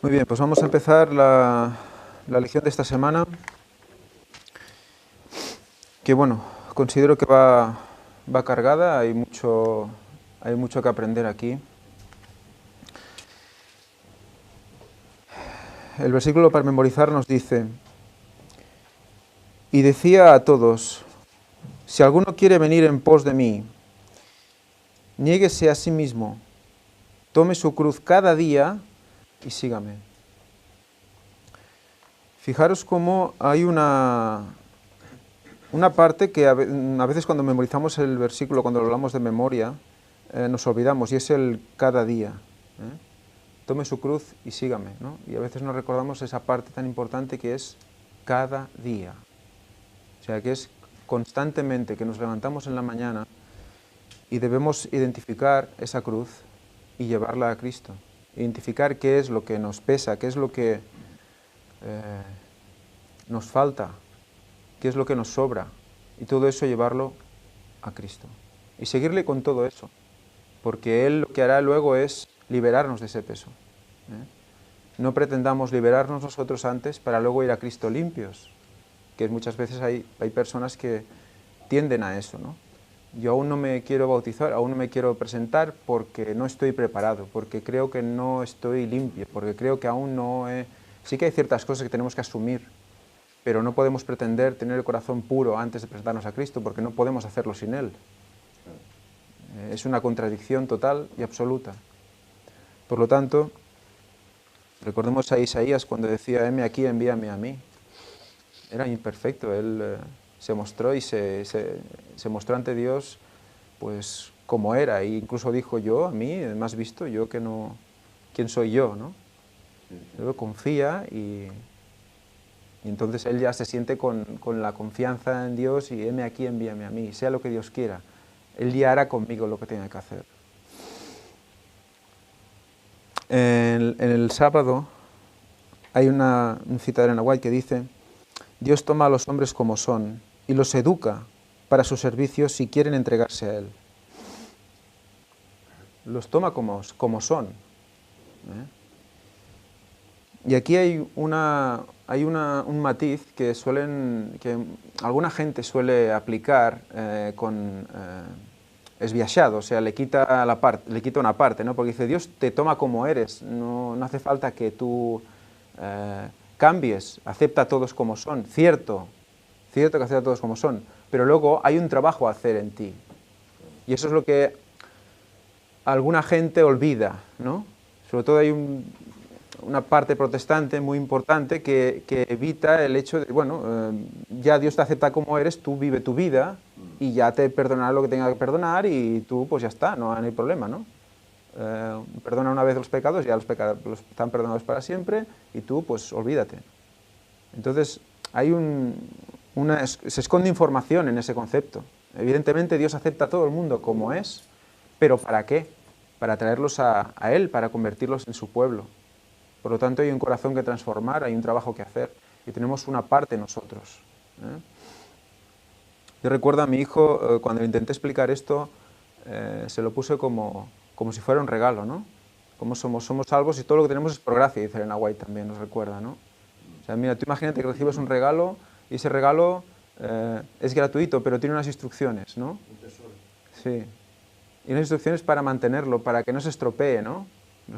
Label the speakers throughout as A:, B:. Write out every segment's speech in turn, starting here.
A: Muy bien, pues vamos a empezar la lección de esta semana, que bueno, considero que va cargada, hay mucho que aprender aquí. El versículo para memorizar nos dice, y decía a todos, si alguno quiere venir en pos de mí, niéguese a sí mismo, tome su cruz cada día y sígame. Fijaros cómo hay una parte que a veces cuando memorizamos el versículo, cuando lo hablamos de memoria, nos olvidamos, y es el cada día. Tome su cruz y sígame, ¿no? Y a veces no recordamos esa parte tan importante que es cada día. O sea, que es constantemente que nos levantamos en la mañana y debemos identificar esa cruz y llevarla a Cristo. Identificar qué es lo que nos pesa, qué es lo que nos falta, qué es lo que nos sobra, y todo eso llevarlo a Cristo. Y seguirle con todo eso, porque Él lo que hará luego es liberarnos de ese peso. No pretendamos liberarnos nosotros antes para luego ir a Cristo limpios, que muchas veces hay personas que tienden a eso, ¿no? Yo aún no me quiero bautizar, aún no me quiero presentar porque no estoy preparado, porque creo que no estoy limpio, porque creo que aún no he... Sí que hay ciertas cosas que tenemos que asumir, pero no podemos pretender tener el corazón puro antes de presentarnos a Cristo, porque no podemos hacerlo sin Él. Es una contradicción total y absoluta. Por lo tanto, recordemos a Isaías cuando decía, heme aquí, envíame a mí. Era imperfecto, él se mostró y se mostró ante Dios pues como era, e incluso dijo yo, a mí, me has visto, yo que no, ¿quién soy yo? ¿No? Luego confía y entonces él ya se siente con la confianza en Dios y heme aquí, envíame a mí, sea lo que Dios quiera. Él ya hará conmigo lo que tenga que hacer. En el sábado hay un cita de Elena White que dice, Dios toma a los hombres como son y los educa para su servicio si quieren entregarse a Él. Los toma como son. Y aquí hay un matiz que alguna gente suele aplicar esbiaixado, o sea, le quita una parte, ¿no? Porque dice, Dios te toma como eres, no hace falta que tú cambies, acepta a todos como son, cierto que acepta a todos como son, pero luego hay un trabajo a hacer en ti. Y eso es lo que alguna gente olvida, ¿no? Sobre todo hay una parte protestante muy importante que evita el hecho de, bueno, ya Dios te acepta como eres, tú vive tu vida y ya te perdonará lo que tenga que perdonar y tú pues ya está, no hay problema, ¿no? Perdona una vez los pecados, ya los pecados están perdonados para siempre y tú pues olvídate. Entonces hay se esconde información en ese concepto. Evidentemente Dios acepta a todo el mundo como es, pero ¿para qué? Para traerlos a Él, para convertirlos en su pueblo. Por lo tanto, hay un corazón que transformar, hay un trabajo que hacer y tenemos una parte nosotros. Yo recuerdo a mi hijo, cuando le intenté explicar esto, se lo puse como si fuera un regalo, ¿no? Como somos salvos y todo lo que tenemos es por gracia, dice Elena White también, nos recuerda, ¿no? O sea, mira, tú imagínate que recibes un regalo y ese regalo es gratuito, pero tiene unas instrucciones, ¿no? Sí. Y unas instrucciones para mantenerlo, para que no se estropee, ¿no?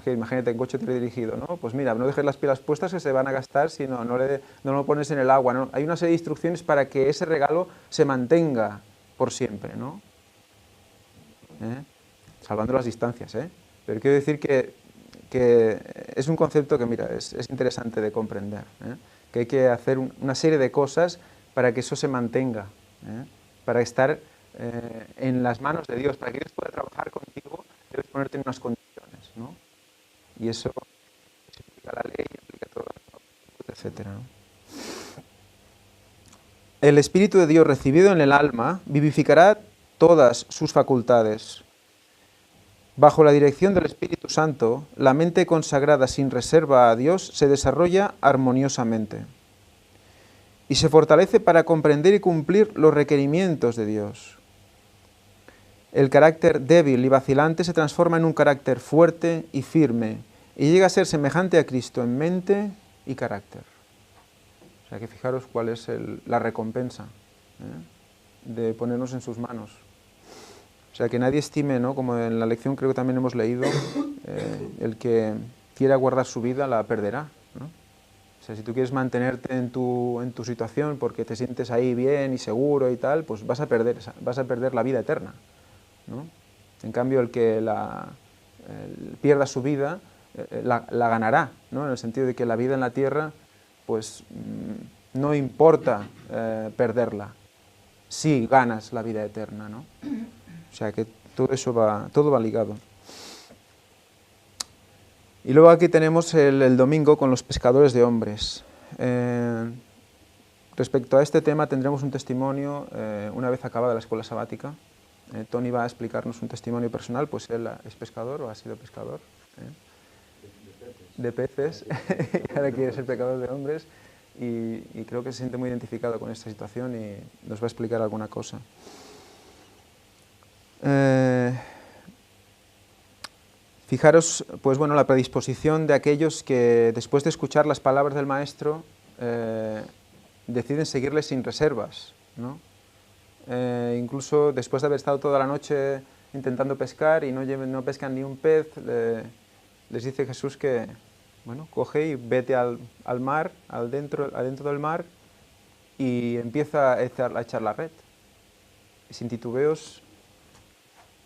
A: Imagínate en coche teledirigido, ¿no? Pues mira, no dejes las pilas puestas que se van a gastar si no lo pones en el agua, ¿no? Hay una serie de instrucciones para que ese regalo se mantenga por siempre, ¿no? Salvando las distancias, ¿eh? Pero quiero decir que es un concepto que, mira, es interesante de comprender, ¿eh? Que hay que hacer una serie de cosas para que eso se mantenga, ¿eh? Para estar en las manos de Dios, para que Dios pueda trabajar contigo, debes ponerte en unas condiciones, ¿no? Y eso implica la ley, implica todo, etc., ¿no? El Espíritu de Dios recibido en el alma vivificará todas sus facultades. Bajo la dirección del Espíritu Santo, la mente consagrada sin reserva a Dios se desarrolla armoniosamente y se fortalece para comprender y cumplir los requerimientos de Dios. El carácter débil y vacilante se transforma en un carácter fuerte y firme, y llega a ser semejante a Cristo en mente y carácter. O sea que fijaros cuál es la recompensa de ponernos en sus manos. O sea que nadie estime, ¿no? Como en la lección creo que también hemos leído, el que quiera guardar su vida la perderá, ¿no? O sea, si tú quieres mantenerte en tu situación porque te sientes ahí bien y seguro y tal, pues vas a perder la vida eterna, ¿no? En cambio, el que pierda su vida, la ganará, ¿no? En el sentido de que la vida en la tierra, pues no importa perderla, si ganas la vida eterna, ¿no? O sea que todo va ligado. Y luego aquí tenemos el domingo con los pescadores de hombres. Respecto a este tema tendremos un testimonio una vez acabada la escuela sabática. Tony va a explicarnos un testimonio personal, pues él es pescador o ha sido pescador de peces, y ahora quiere ser pescador de hombres, y creo que se siente muy identificado con esta situación y nos va a explicar alguna cosa. Fijaros, pues bueno, la predisposición de aquellos que después de escuchar las palabras del Maestro deciden seguirle sin reservas, ¿no? Incluso después de haber estado toda la noche intentando pescar y no pescan ni un pez, les dice Jesús que, bueno, coge y vete al mar, adentro del mar, y empieza a echar la red. Y sin titubeos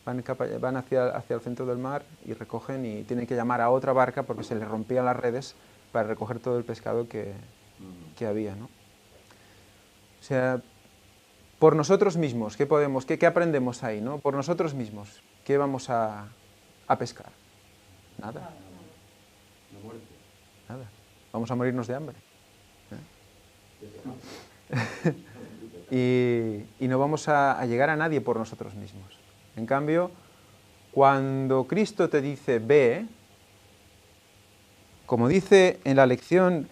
A: van hacia el centro del mar y recogen, y tienen que llamar a otra barca porque se les rompían las redes para recoger todo el pescado que había, ¿no? O sea, por nosotros mismos, ¿qué aprendemos ahí, ¿no? Por nosotros mismos, ¿qué vamos a pescar? Nada. Nada. Vamos a morirnos de hambre. Y no vamos a llegar a nadie por nosotros mismos. En cambio, cuando Cristo te dice ve, como dice en la lección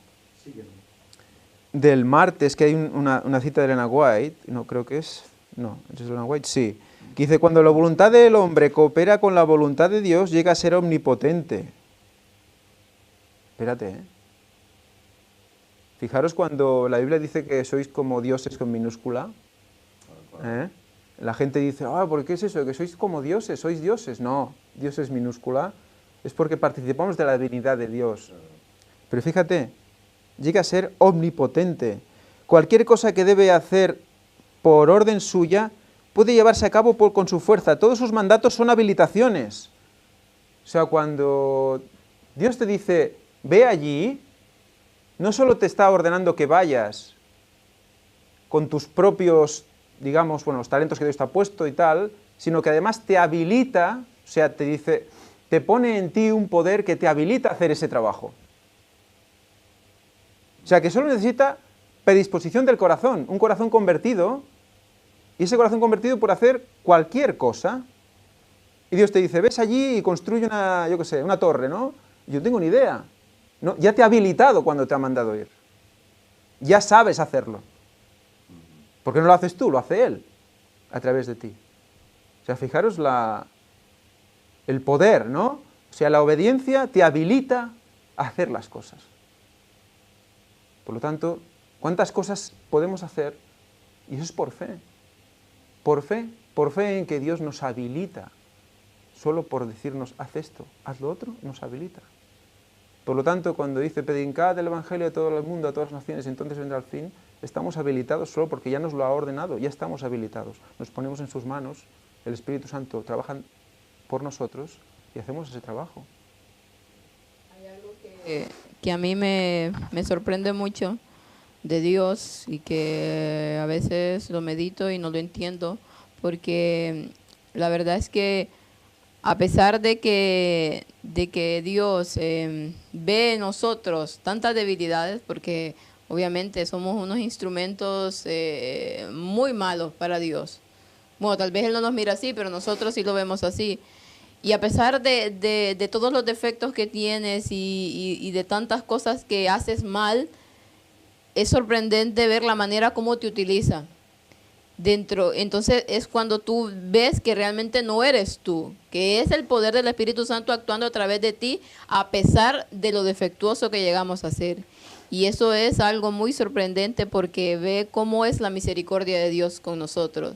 A: del martes, que hay una cita de Elena White, no creo que es Elena White, sí, que dice, cuando la voluntad del hombre coopera con la voluntad de Dios, llega a ser omnipotente. Espérate, ¿eh? Fijaros cuando la Biblia dice que sois como dioses con minúscula, ¿eh? La gente dice, ¿por qué es eso? Que sois como dioses, sois dioses. No, Dios es minúscula, es porque participamos de la divinidad de Dios. Pero fíjate, llega a ser omnipotente. Cualquier cosa que debe hacer por orden suya puede llevarse a cabo con su fuerza. Todos sus mandatos son habilitaciones. O sea, cuando Dios te dice, ve allí, no solo te está ordenando que vayas con tus propios, digamos, los talentos que Dios te ha puesto y tal, sino que además te habilita, o sea, te dice, te pone en ti un poder que te habilita a hacer ese trabajo. O sea, que solo necesita predisposición del corazón, un corazón convertido, y ese corazón convertido por hacer cualquier cosa. Y Dios te dice, ves allí y construye una torre, ¿no? Yo no tengo ni idea. No, ya te ha habilitado cuando te ha mandado ir. Ya sabes hacerlo. ¿Por qué no lo haces tú? Lo hace Él, a través de ti. O sea, fijaros el poder, ¿no? O sea, la obediencia te habilita a hacer las cosas. Por lo tanto, ¿cuántas cosas podemos hacer? Y eso es por fe. Por fe en que Dios nos habilita. Solo por decirnos, haz esto, haz lo otro, nos habilita. Por lo tanto, cuando dice, predicad el Evangelio a todo el mundo, a todas las naciones, entonces vendrá el fin, estamos habilitados solo porque ya nos lo ha ordenado, ya estamos habilitados. Nos ponemos en sus manos, el Espíritu Santo trabaja por nosotros y hacemos ese trabajo.
B: Hay algo que a mí me sorprende mucho de Dios y que a veces lo medito y no lo entiendo, porque la verdad es que a pesar de que Dios ve en nosotros tantas debilidades, porque obviamente somos unos instrumentos muy malos para Dios. Bueno, tal vez Él no nos mira así, pero nosotros sí lo vemos así. Y a pesar de todos los defectos que tienes y de tantas cosas que haces mal, es sorprendente ver la manera como te utiliza. entonces es cuando tú ves que realmente no eres tú, que es el poder del Espíritu Santo actuando a través de ti, a pesar de lo defectuoso que llegamos a ser. Y eso es algo muy sorprendente porque ve cómo es la misericordia de Dios con nosotros,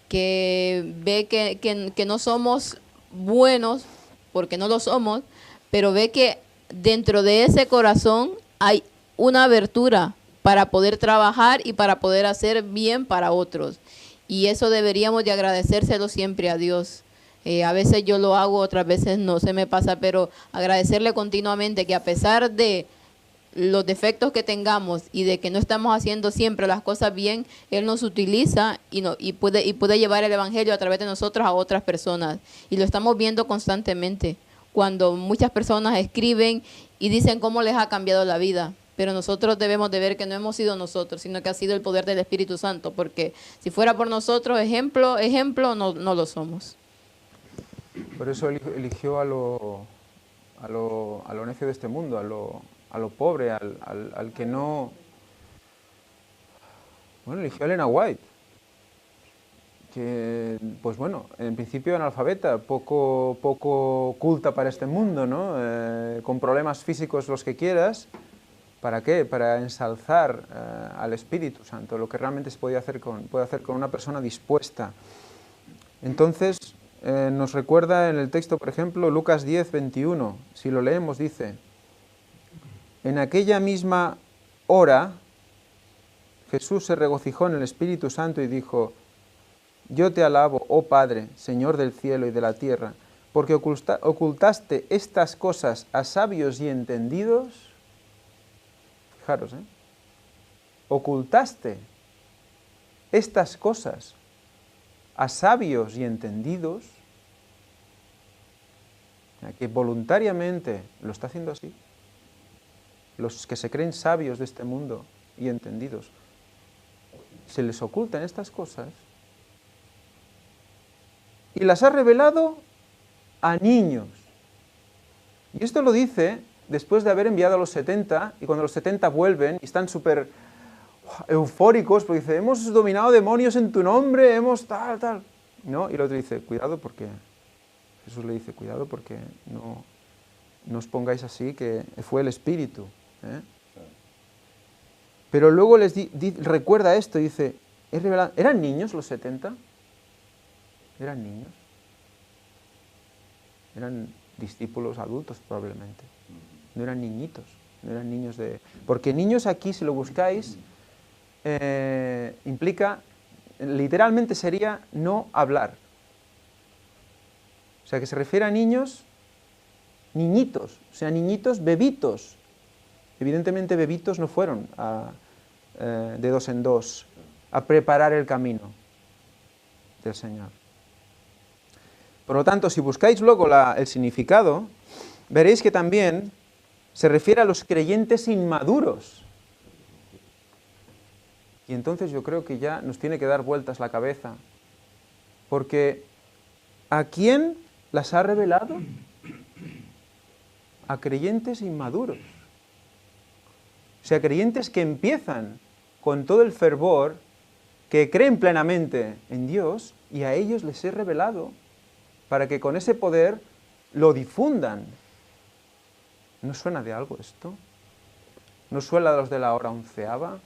B: que ve que no somos buenos, porque no lo somos, pero ve que dentro de ese corazón hay una abertura para poder trabajar y para poder hacer bien para otros. Y eso deberíamos de agradecérselo siempre a Dios. A veces yo lo hago, otras veces no se me pasa, pero agradecerle continuamente que a pesar de los defectos que tengamos y de que no estamos haciendo siempre las cosas bien, Él nos utiliza y puede llevar el Evangelio a través de nosotros a otras personas. Y lo estamos viendo constantemente, cuando muchas personas escriben y dicen cómo les ha cambiado la vida. Pero nosotros debemos de ver que no hemos sido nosotros, sino que ha sido el poder del Espíritu Santo, porque si fuera por nosotros, ejemplo, no lo somos.
A: Por eso eligió a lo necio de este mundo, a lo pobre, al que no... Bueno, eligió a Elena White, que, pues bueno, en principio analfabeta, poco culta para este mundo, ¿no? Con problemas físicos los que quieras. ¿Para qué? Para ensalzar al Espíritu Santo, lo que realmente se puede hacer con una persona dispuesta. Entonces, nos recuerda en el texto, por ejemplo, Lucas 10, 21, si lo leemos, dice: en aquella misma hora, Jesús se regocijó en el Espíritu Santo y dijo: yo te alabo, oh Padre, Señor del cielo y de la tierra, porque ocultaste estas cosas a sabios y entendidos. Fijaros, ocultaste estas cosas a sabios y entendidos, que voluntariamente lo está haciendo así. Los que se creen sabios de este mundo y entendidos, se les ocultan estas cosas y las ha revelado a niños. Y esto lo dice después de haber enviado a los 70, y cuando los 70 vuelven y están súper eufóricos, porque dice: hemos dominado demonios en tu nombre, hemos tal. ¿No? Y el otro dice: cuidado porque... Jesús le dice: cuidado porque no os pongáis así, que fue el Espíritu. Pero luego les recuerda esto, dice: ¿eran niños los 70? ¿Eran niños? Eran discípulos adultos probablemente. No eran niñitos, no eran niños de... Porque niños aquí, si lo buscáis, implica, literalmente sería no hablar. O sea, que se refiere a niños, niñitos, o sea, niñitos bebitos. Evidentemente bebitos no fueron de dos en dos a preparar el camino del Señor. Por lo tanto, si buscáis luego el significado, veréis que también se refiere a los creyentes inmaduros. Y entonces yo creo que ya nos tiene que dar vueltas la cabeza. Porque ¿a quién las ha revelado? A creyentes inmaduros. O sea, creyentes que empiezan con todo el fervor, que creen plenamente en Dios, y a ellos les he revelado para que con ese poder lo difundan. ¿No suena de algo esto? ¿No suena a los de la hora 11ª?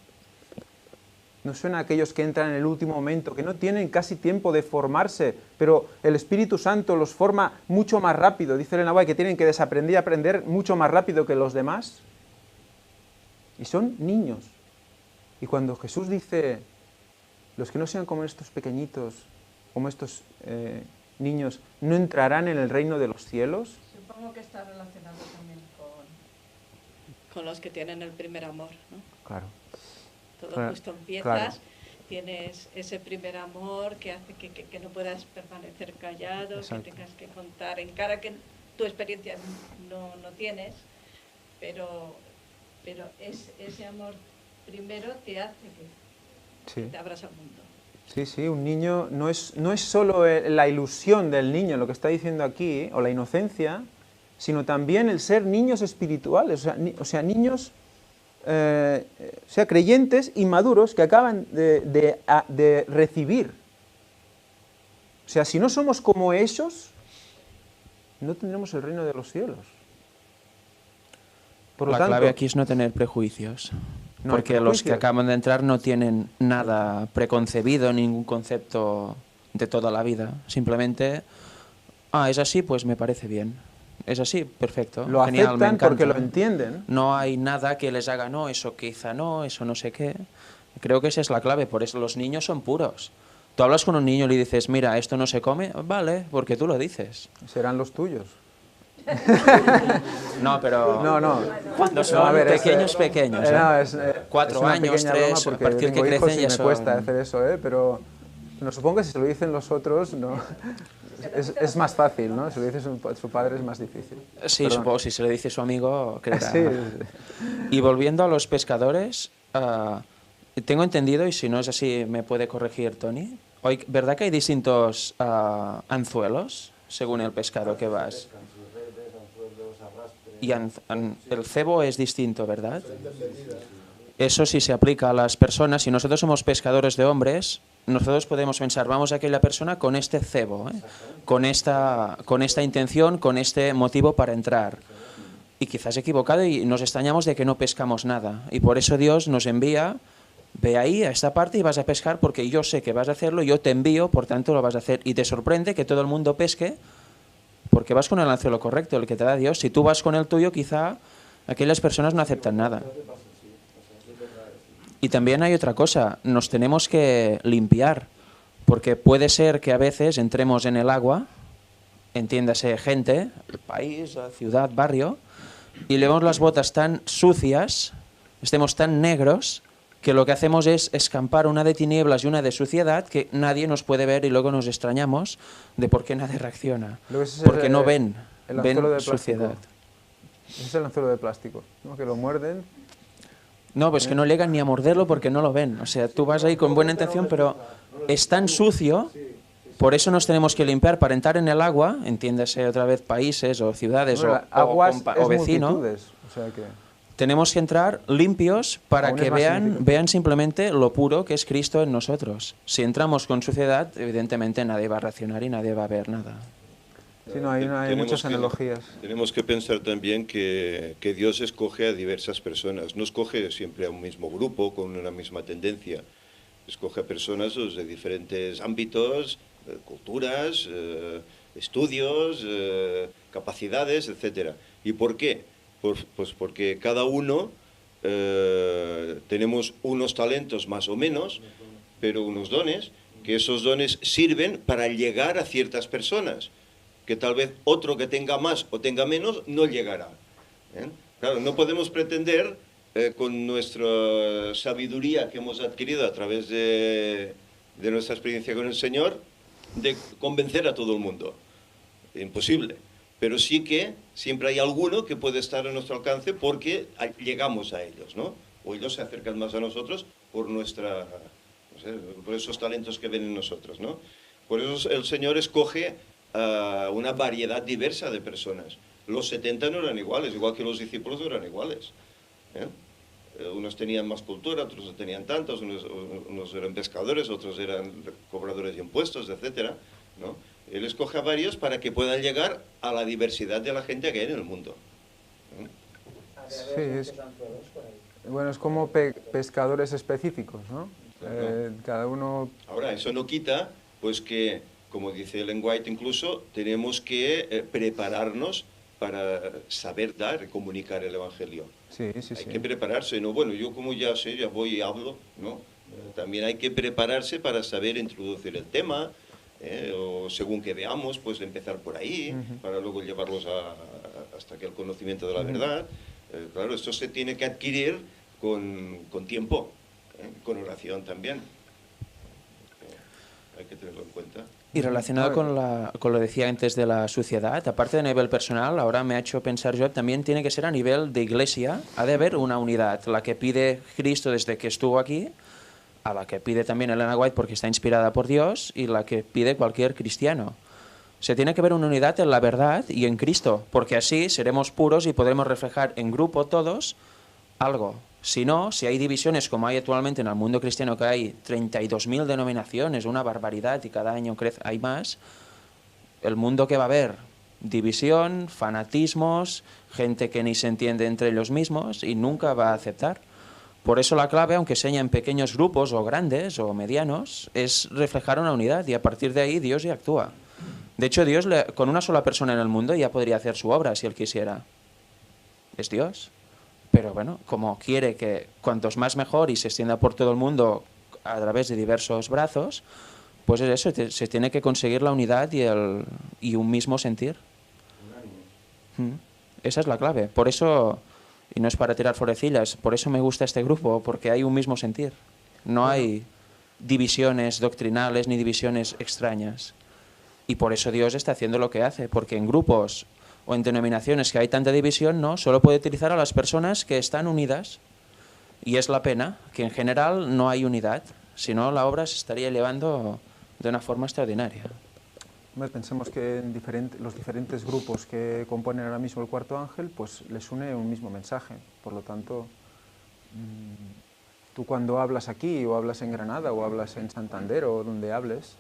A: ¿No suena a aquellos que entran en el último momento, que no tienen casi tiempo de formarse, pero el Espíritu Santo los forma mucho más rápido? Dice Elena White que tienen que desaprender y aprender mucho más rápido que los demás. Y son niños. Y cuando Jesús dice: los que no sean como estos pequeñitos, como estos niños, no entrarán en el reino de los cielos.
C: Supongo que está relacionado también con los que tienen el primer amor, ¿no?
A: Claro.
C: Todo
A: claro,
C: justo empiezas,
A: claro.
C: Tienes ese primer amor que hace que no puedas permanecer callado,
A: Exacto.
C: que tengas que contar en cara que tu experiencia no tienes, pero ese amor primero te hace que te abras al mundo.
A: Sí, un niño no es solo la ilusión del niño, lo que está diciendo aquí, o la inocencia, sino también el ser niños espirituales, o sea niños o sea, creyentes inmaduros que acaban de recibir. O sea, si no somos como ellos, no tendremos el reino de los cielos. Por lo
D: La
A: tanto,
D: clave aquí es no tener prejuicios.
A: No hay
D: porque los que
A: prejuicios.
D: acaban de entrar no tienen nada preconcebido, ningún concepto de toda la vida. Simplemente, es así, pues me parece bien. Es así, perfecto.
A: lo
D: genial, me
A: aceptan
D: encanta.
A: porque lo entienden.
D: No hay nada que les haga, no, eso quizá no, eso no sé qué. Creo que esa es la clave, por eso los niños son puros. Tú hablas con un niño y le dices, mira, esto no se come, vale, porque tú lo dices.
A: Serán los tuyos.
D: No, pero
A: No.
D: cuando son
A: No, a ver,
D: pequeños, pequeños.
A: No,
D: 4
A: es una
D: años,
A: pequeña
D: 3,
A: broma
D: a
A: porque
D: partir que
A: tengo hijos
D: crecen
A: y
D: ya
A: me
D: son...
A: cuesta hacer eso, pero no, supongo que si se lo dicen los otros, no, es más fácil, ¿no? Si lo dice su padre es más difícil.
D: Sí,
A: Perdón.
D: supongo, si se le dice su amigo, creerá.
A: Sí,
D: Y volviendo a los pescadores, tengo entendido, y si no es así me puede corregir Tony, ¿verdad que hay distintos anzuelos según el pescado que vas? Y el cebo es distinto, ¿verdad? Eso sí se aplica a las personas. Si nosotros somos pescadores de hombres, nosotros podemos pensar, vamos a aquella persona con este cebo, con esta intención, con este motivo para entrar. Y quizás equivocado y nos extrañamos de que no pescamos nada. Y por eso Dios nos envía, ve ahí a esta parte y vas a pescar porque yo sé que vas a hacerlo, yo te envío, por tanto lo vas a hacer. Y te sorprende que todo el mundo pesque porque vas con el anzuelo correcto, el que te da Dios. Si tú vas con el tuyo, quizá aquellas personas no aceptan nada. Y también hay otra cosa, nos tenemos que limpiar, porque puede ser que a veces entremos en el agua, entiéndase gente, el país, la ciudad, barrio, y leemos las botas tan sucias, estemos tan negros, que lo que hacemos es escampar una de tinieblas y una de suciedad que nadie nos puede ver y luego nos extrañamos de por qué nadie reacciona. Porque no ven, ven suciedad.
A: Ese es el anzuelo de plástico, ¿no? Que lo muerden.
D: No, pues que no llegan ni a morderlo porque no lo ven. O sea, tú vas ahí con buena intención, pero es tan sucio, por eso nos tenemos que limpiar para entrar en el agua, entiéndase otra vez países o ciudades
A: Aguas
D: o vecinos.
A: O sea que...
D: Tenemos que entrar limpios para
A: Aún
D: que
A: es más
D: vean
A: significativo.
D: simplemente lo puro que es Cristo en nosotros. Si entramos con suciedad, evidentemente nadie va a reaccionar y nadie va a ver nada.
A: Sí, no, hay muchas analogías.
E: Tenemos que pensar también que Dios escoge a diversas personas. No escoge siempre a un mismo grupo con una misma tendencia. Escoge a personas de diferentes ámbitos, culturas, estudios, capacidades, etc. ¿Y por qué? Pues porque cada uno tenemos unos talentos más o menos, pero unos dones, que esos dones sirven para llegar a ciertas personas, que tal vez otro que tenga más o tenga menos no llegará. Claro, no podemos pretender con nuestra sabiduría que hemos adquirido a través de nuestra experiencia con el Señor, de convencer a todo el mundo. Imposible. Pero sí que siempre hay alguno que puede estar a nuestro alcance porque llegamos a ellos, ¿no? O ellos se acercan más a nosotros por por esos talentos que ven en nosotros, ¿no? Por eso el Señor escoge una variedad diversa de personas. Los 70 no eran iguales, igual que los discípulos no eran iguales. Unos tenían más cultura, otros no tenían tantos, unos eran pescadores, otros eran cobradores de impuestos, etcétera, ¿no? Él escoge a varios para que puedan llegar a la diversidad de la gente que hay en el mundo.
A: Sí, bueno, es como pescadores específicos, ¿no? Cada uno...
E: Ahora, eso no quita, pues que, como dice Ellen White incluso, tenemos que prepararnos para saber dar y comunicar el Evangelio.
A: Sí.
E: Hay que prepararse, ¿no? Bueno, yo como ya sé, ya voy y hablo, ¿no? También hay que prepararse para saber introducir el tema, o según que veamos, pues empezar por ahí, para luego llevarlos hasta que el conocimiento de la verdad. Claro, esto se tiene que adquirir con tiempo, con oración también. Hay que tenerlo en cuenta.
D: Y relacionado con lo que decía antes de la suciedad, aparte de nivel personal, ahora me ha hecho pensar yo, también tiene que ser a nivel de iglesia, ha de haber una unidad, la que pide Cristo desde que estuvo aquí, a la que pide también Elena White porque está inspirada por Dios y la que pide cualquier cristiano. Se tiene que ver una unidad en la verdad y en Cristo, porque así seremos puros y podremos reflejar en grupo todos algo. Si no, si hay divisiones como hay actualmente en el mundo cristiano, que hay 32.000 denominaciones, una barbaridad, y cada año hay más, el mundo que va a haber, división, fanatismos, gente que ni se entiende entre ellos mismos y nunca va a aceptar. Por eso la clave, aunque sea en pequeños grupos o grandes o medianos, es reflejar una unidad y a partir de ahí Dios ya actúa. De hecho, Dios con una sola persona en el mundo ya podría hacer su obra si Él quisiera. Es Dios. Pero bueno, como quiere que cuantos más mejor y se extienda por todo el mundo a través de diversos brazos, pues es eso, se tiene que conseguir la unidad y un mismo sentir. Esa es la clave. Por eso, y no es para tirar florecillas, por eso me gusta este grupo, porque hay un mismo sentir. No hay divisiones doctrinales ni divisiones extrañas. Y por eso Dios está haciendo lo que hace, porque en grupos o en denominaciones que hay tanta división, no, solo puede utilizar a las personas que están unidas. Y es la pena que en general no hay unidad, si no la obra se estaría llevando de una forma extraordinaria.
A: Pensemos que en los diferentes grupos que componen ahora mismo el Cuarto Ángel, pues les une un mismo mensaje. Por lo tanto, tú cuando hablas aquí, o hablas en Granada, o hablas en Santander, o donde hables,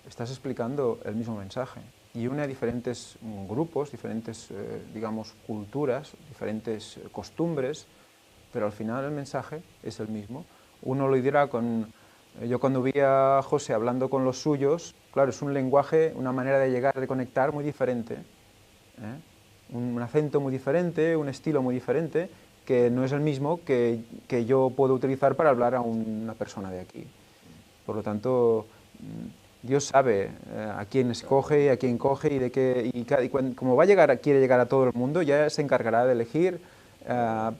A: estás explicando el mismo mensaje. Y une a diferentes grupos, diferentes, digamos, culturas, diferentes costumbres, pero al final el mensaje es el mismo. Uno lo dirá con... Yo cuando vi a José hablando con los suyos, claro, es un lenguaje, una manera de llegar, de conectar muy diferente, un acento muy diferente, un estilo muy diferente, que no es el mismo que yo puedo utilizar para hablar a una persona de aquí. Por lo tanto, Dios sabe a quién escoge y a quién coge y como quiere llegar a todo el mundo, ya se encargará de elegir a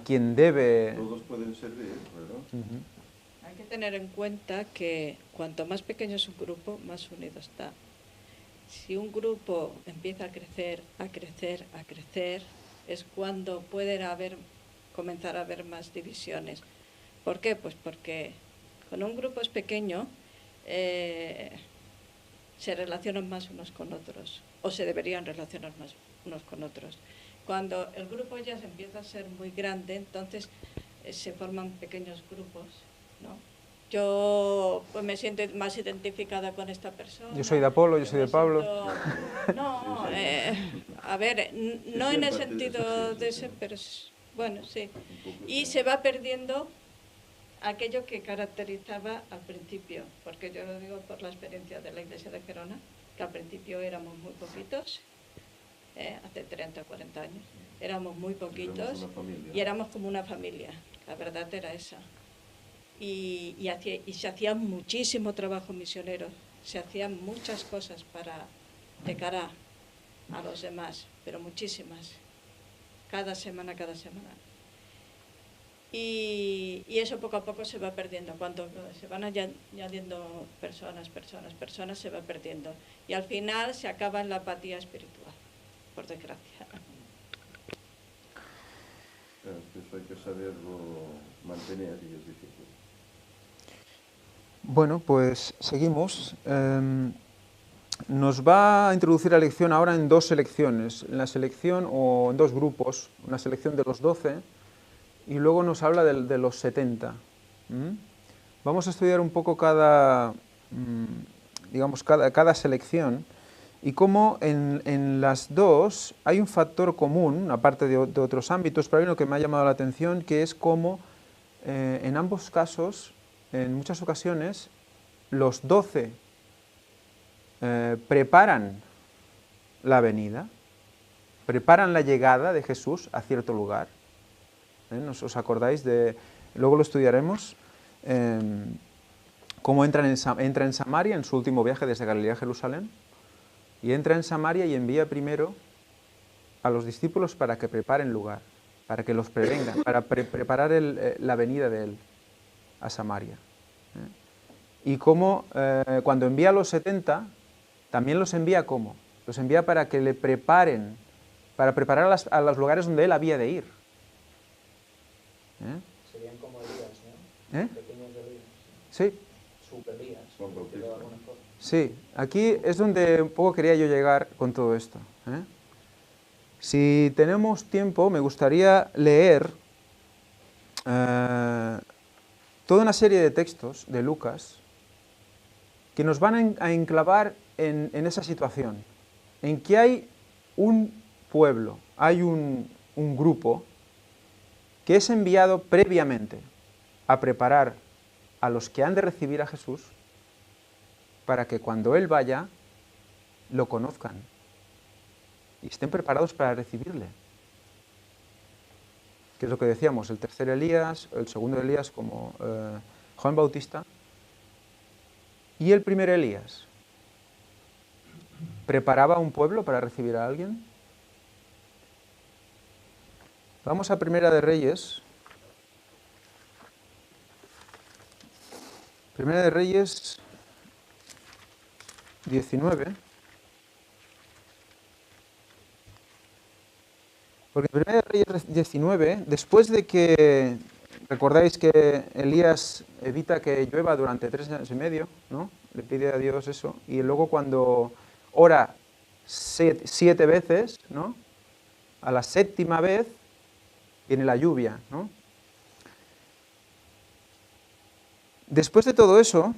A: quien debe...
E: Todos pueden servir, ¿verdad?
C: Hay que tener en cuenta que cuanto más pequeño es un grupo, más unido está. Si un grupo empieza a crecer, es cuando puede comenzar a haber más divisiones. ¿Por qué? Pues porque cuando un grupo es pequeño, se relacionan más unos con otros, o se deberían relacionar más unos con otros. Cuando el grupo ya se empieza a ser muy grande, entonces se forman pequeños grupos, ¿no? Yo pues, me siento más identificada con esta persona.
A: Yo soy de Apolo, yo soy de Pablo.
C: No, a ver, no en el sentido de ese, pero bueno, sí. Y se va perdiendo aquello que caracterizaba al principio, porque yo lo digo por la experiencia de la Iglesia de Gerona, que al principio éramos muy poquitos, hace 30 o 40 años, éramos muy poquitos y éramos como una familia, la verdad era esa. Y se hacía muchísimo trabajo misionero, se hacían muchas cosas de cara a los demás, pero muchísimas, cada semana. Y eso poco a poco se va perdiendo. Cuando se van añadiendo personas, se va perdiendo. Y al final se acaba en la apatía espiritual, por desgracia.
E: Eso hay que saberlo mantener y es difícil.
A: Bueno, pues seguimos. Nos va a introducir la lección ahora en dos selecciones. En la selección, o en dos grupos, una selección de los 12 y luego nos habla de los 70. Vamos a estudiar un poco cada selección y cómo en las dos hay un factor común, aparte de otros ámbitos, pero hay uno que me ha llamado la atención, que es cómo en ambos casos, en muchas ocasiones, los 12 preparan la venida, preparan la llegada de Jesús a cierto lugar. ¿Os acordáis de...? Luego lo estudiaremos, cómo entra en Samaria en su último viaje desde Galilea a Jerusalén, y entra en Samaria y envía primero a los discípulos para que preparen lugar, para que los prevengan, para preparar la venida de Él a Samaria. Y cómo cuando envía a los 70, también los envía ¿cómo? Los envía para que le preparen, para preparar a los lugares donde Él había de ir.
D: Serían como Elías, ¿no? Pequeños de Elías.
A: Sí.
D: Super Elías.
A: Sí, aquí es donde un poco quería yo llegar con todo esto. Si tenemos tiempo, me gustaría leer toda una serie de textos de Lucas que nos van a enclavar en esa situación, en que hay un pueblo, hay un grupo que es enviado previamente a preparar a los que han de recibir a Jesús para que cuando Él vaya, lo conozcan y estén preparados para recibirle. Que es lo que decíamos, el tercer Elías, el segundo Elías como Juan Bautista, y el primer Elías. ¿Preparaba a un pueblo para recibir a alguien? Vamos a Primera de Reyes. Primera de Reyes 19. Porque en Primera de Reyes 19, después de que, recordáis que Elías evita que llueva durante 3 años y medio, ¿no? Le pide a Dios eso, y luego cuando ora 7 veces, ¿no? A la 7ª vez viene la lluvia, ¿no? Después de todo eso,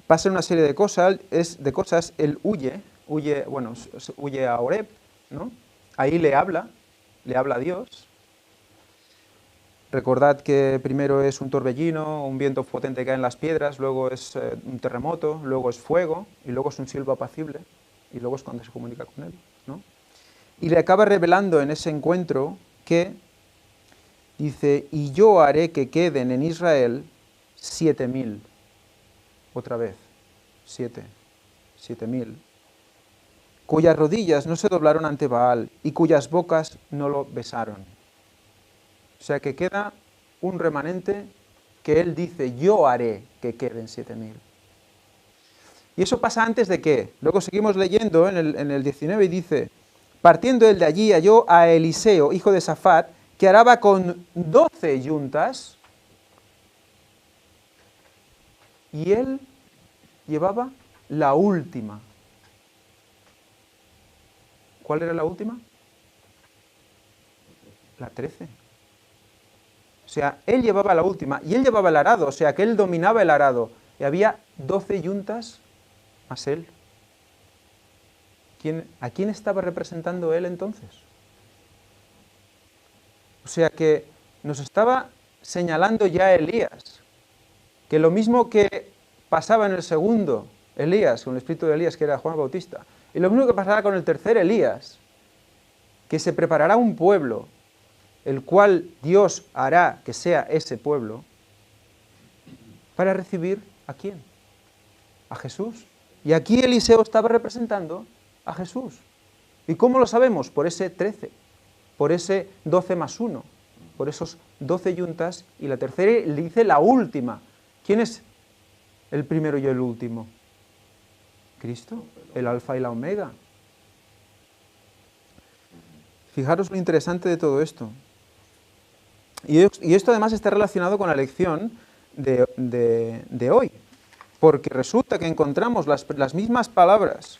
A: pasan una serie de cosas, él huye a Horeb, ¿no? Ahí le habla a Dios. Recordad que primero es un torbellino, un viento potente que cae en las piedras, luego es un terremoto, luego es fuego, y luego es un silbo apacible, y luego es cuando se comunica con él, ¿no? Y le acaba revelando en ese encuentro que dice, y yo haré que queden en Israel 7.000, otra vez, 7.000, cuyas rodillas no se doblaron ante Baal y cuyas bocas no lo besaron. O sea que queda un remanente que él dice, yo haré que queden 7.000. ¿Y eso pasa antes de qué? Luego seguimos leyendo en el 19 y dice, partiendo él de allí halló a Eliseo, hijo de Safat, que araba con 12 yuntas, y él llevaba la última. ¿Cuál era la última? La 13. O sea, él llevaba la última, y él llevaba el arado, o sea, que él dominaba el arado, y había 12 yuntas más él. ¿A quién estaba representando él entonces? O sea que nos estaba señalando ya Elías, que lo mismo que pasaba en el segundo Elías, con el espíritu de Elías, que era Juan Bautista, y lo mismo que pasará con el tercer Elías, que se preparará un pueblo, el cual Dios hará que sea ese pueblo, para recibir ¿a quién? A Jesús. Y aquí Eliseo estaba representando a Jesús. ¿Y cómo lo sabemos? Por ese 13, por ese 12 más 1, por esos 12 yuntas, y la tercera le dice la última. ¿Quién es el primero y el último? Cristo, el alfa y la omega. Fijaros lo interesante de todo esto. Y esto además está relacionado con la lección de hoy, porque resulta que encontramos las mismas palabras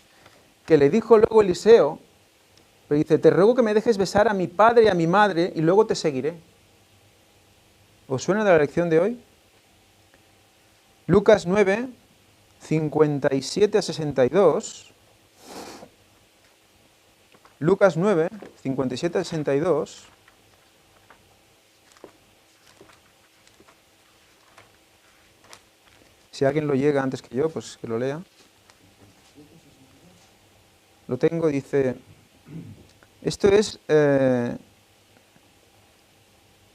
A: que le dijo luego Eliseo, pero dice, te ruego que me dejes besar a mi padre y a mi madre y luego te seguiré. ¿Os suena de la lección de hoy? Lucas 9, 57 a 62. Lucas 9, 57 a 62. Si alguien lo llega antes que yo, pues que lo lea. Lo tengo, dice, esto es,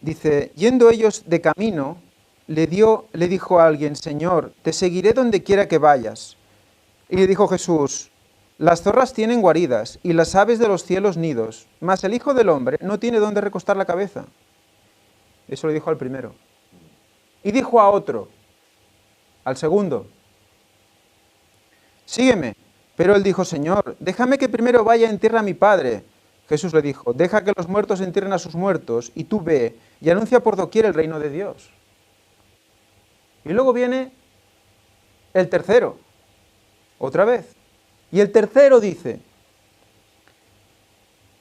A: dice, yendo ellos de camino, le dijo a alguien, Señor, te seguiré donde quiera que vayas. Y le dijo Jesús, las zorras tienen guaridas y las aves de los cielos nidos, mas el Hijo del Hombre no tiene dónde recostar la cabeza. Eso le dijo al primero. Y dijo a otro, al segundo, sígueme. Pero él dijo, Señor, déjame que primero vaya a enterrar a mi padre. Jesús le dijo, deja que los muertos entierren a sus muertos, y tú ve y anuncia por doquier el reino de Dios. Y luego viene el tercero, otra vez. Y el tercero dice,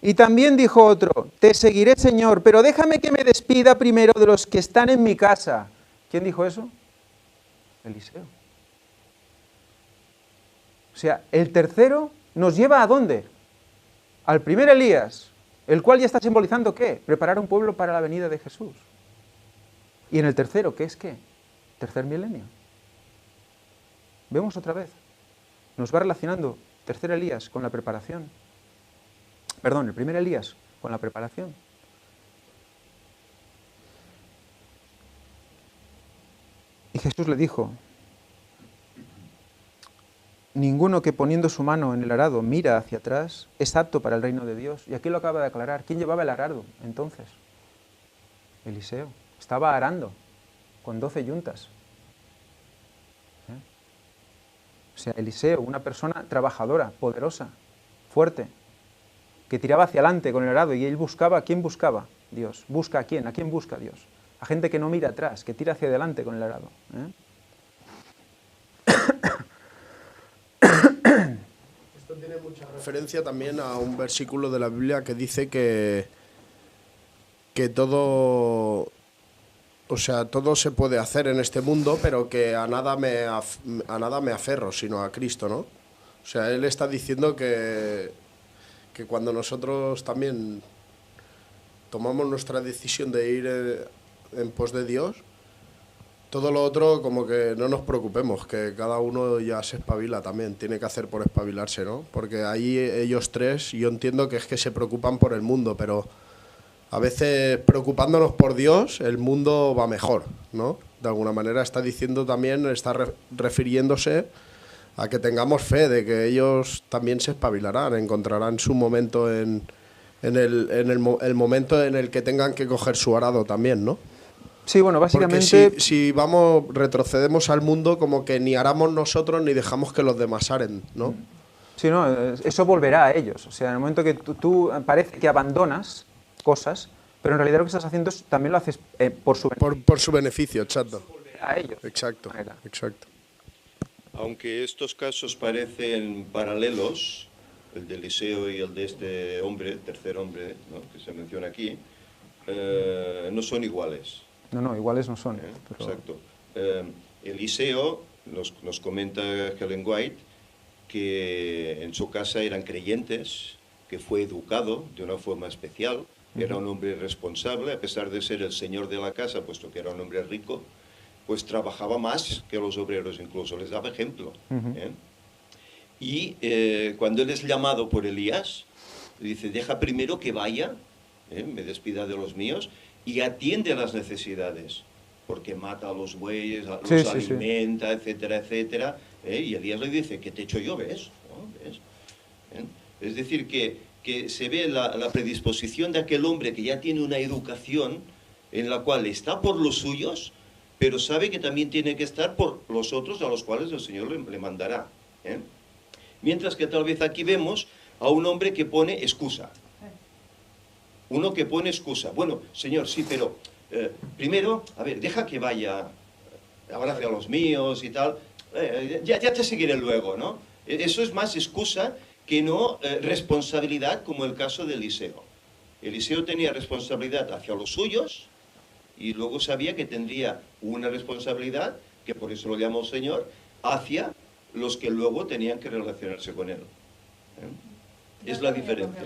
A: Y también dijo otro, te seguiré, Señor, pero déjame que me despida primero de los que están en mi casa. ¿Quién dijo eso? Eliseo. O sea, el tercero nos lleva ¿a dónde? Al primer Elías, el cual ya está simbolizando ¿qué? Preparar un pueblo para la venida de Jesús. Y en el tercero, ¿qué es qué? Tercer milenio. Vemos otra vez. Nos va relacionando tercer Elías con la preparación. Perdón, el primer Elías con la preparación. Y Jesús le dijo, ninguno que poniendo su mano en el arado mira hacia atrás es apto para el reino de Dios. Y aquí lo acaba de aclarar. ¿Quién llevaba el arado entonces? Eliseo. Estaba arando con 12 yuntas. O sea, Eliseo, una persona trabajadora, poderosa, fuerte, que tiraba hacia adelante con el arado y él buscaba, ¿a quién buscaba? Dios. ¿Busca a quién? ¿A quién busca Dios? A gente que no mira atrás, que tira hacia adelante con el arado.
F: Esto tiene mucha referencia también a un versículo de la Biblia que dice que todo, o sea, todo se puede hacer en este mundo, pero que a nada me aferro, sino a Cristo, ¿no? O sea, él está diciendo que cuando nosotros también tomamos nuestra decisión de ir en pos de Dios, todo lo otro como que no nos preocupemos, que cada uno ya se espabila también, tiene que hacer por espabilarse, ¿no? Porque ahí ellos tres, yo entiendo que es que se preocupan por el mundo, pero a veces preocupándonos por Dios, el mundo va mejor, ¿no? De alguna manera está diciendo también, está refiriéndose a que tengamos fe de que ellos también se espabilarán, encontrarán su momento en el momento en el que tengan que coger su arado también, ¿no?
A: Sí, bueno, básicamente...
F: Porque si vamos, retrocedemos al mundo, como que ni aramos nosotros ni dejamos que los demás aren, ¿no?
A: Sí, no, eso volverá a ellos. O sea, en el momento que tú parece que abandonas cosas, pero en realidad lo que estás haciendo también lo haces por su beneficio.
F: Por su beneficio, exacto.
A: A ellos.
F: Exacto, exacto.
E: Aunque estos casos parecen paralelos, el de Eliseo y el de este hombre, tercer hombre, ¿no?, que se menciona aquí, no son iguales.
A: No, iguales no son.
E: Pero... Exacto. Eliseo, nos comenta Ellen White, que en su casa eran creyentes, que fue educado de una forma especial, era un hombre responsable, a pesar de ser el señor de la casa, puesto que era un hombre rico, pues trabajaba más que los obreros incluso, les daba ejemplo. Y cuando él es llamado por Elías, dice, deja primero que vaya, me despida de los míos, y atiende a las necesidades, porque mata a los bueyes, los alimenta, etcétera, etcétera. Y Elías le dice, ¿qué te he hecho yo? ¿Ves? ¿No? ¿Ves? Es decir, que se ve la predisposición de aquel hombre que ya tiene una educación en la cual está por los suyos, pero sabe que también tiene que estar por los otros a los cuales el Señor le mandará. Mientras que tal vez aquí vemos a un hombre que pone excusa. Uno que pone excusa. Bueno, Señor, sí, pero primero, a ver, deja que vaya, abrace a los míos y tal, ya te seguiré luego, ¿no? Eso es más excusa que no responsabilidad, como el caso de Eliseo. Eliseo tenía responsabilidad hacia los suyos y luego sabía que tendría una responsabilidad, que por eso lo llamó Señor, hacia los que luego tenían que relacionarse con él. Es la diferencia.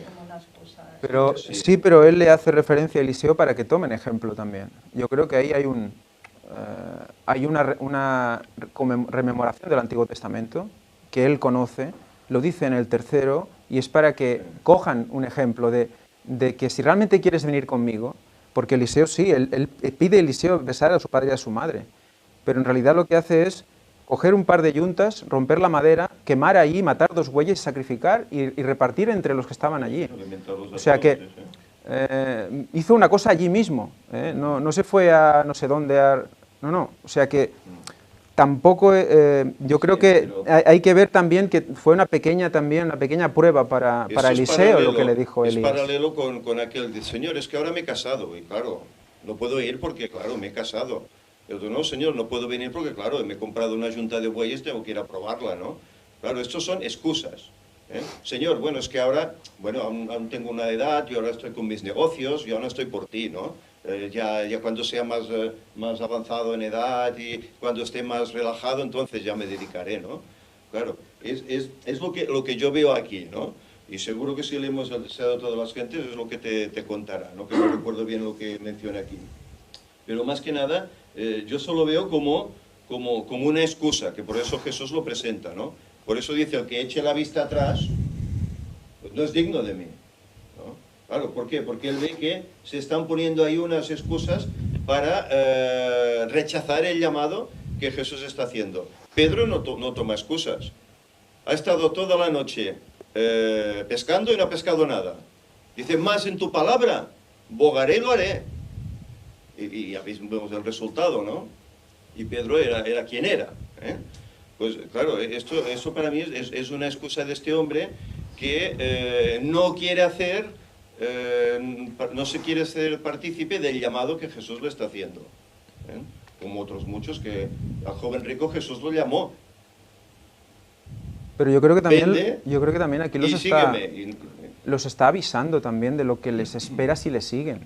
A: Pero sí, pero él le hace referencia a Eliseo para que tomen ejemplo también. Yo creo que ahí hay una rememoración del Antiguo Testamento que él conoce, lo dice en el tercero, y es para que cojan un ejemplo de que si realmente quieres venir conmigo, porque Eliseo sí, él pide a Eliseo besar a su padre y a su madre, pero en realidad lo que hace es coger un par de yuntas, romper la madera, quemar ahí, matar 2 bueyes, sacrificar y repartir entre los que estaban allí. O sea que hizo una cosa allí mismo, no se fue a no sé dónde, no, o sea que tampoco, yo creo que hay que ver también que fue una pequeña prueba para Eliseo, lo que le dijo Elías.
E: Es paralelo con aquel de, Señor, es que ahora me he casado, y claro, no puedo ir porque, claro, me he casado. Yo digo, no, Señor, no puedo venir porque, claro, me he comprado una yunta de bueyes, tengo que ir a probarla, ¿no? Claro, estos son excusas. Señor, bueno, es que ahora, bueno, aún tengo una edad, yo ahora estoy con mis negocios, yo ahora estoy por ti, ¿no? Ya cuando sea más avanzado en edad y cuando esté más relajado, entonces ya me dedicaré, ¿no? Claro, es lo que yo veo aquí, ¿no? Y seguro que si le hemos deseado a todas las gentes es lo que te contará, ¿no? Que no recuerdo bien lo que menciona aquí. Pero más que nada, yo solo veo como una excusa, que por eso Jesús lo presenta, ¿no? Por eso dice, el que eche la vista atrás, pues no es digno de mí, ¿no? Claro, ¿por qué? Porque él ve que se están poniendo ahí unas excusas para rechazar el llamado que Jesús está haciendo. Pedro no toma excusas. Ha estado toda la noche pescando y no ha pescado nada. Dice, más en tu palabra, bogaré y lo haré. Y ya vemos el resultado, ¿no? Y Pedro era quien era, ¿eh? Pues claro, eso para mí es una excusa de este hombre que no quiere no se quiere ser partícipe del llamado que Jesús le está haciendo, ¿eh? Como otros muchos que al joven rico Jesús lo llamó.
A: Pero yo creo que también,
E: Vende
A: aquí
E: y sígueme.
A: los está avisando también de lo que les espera si le siguen.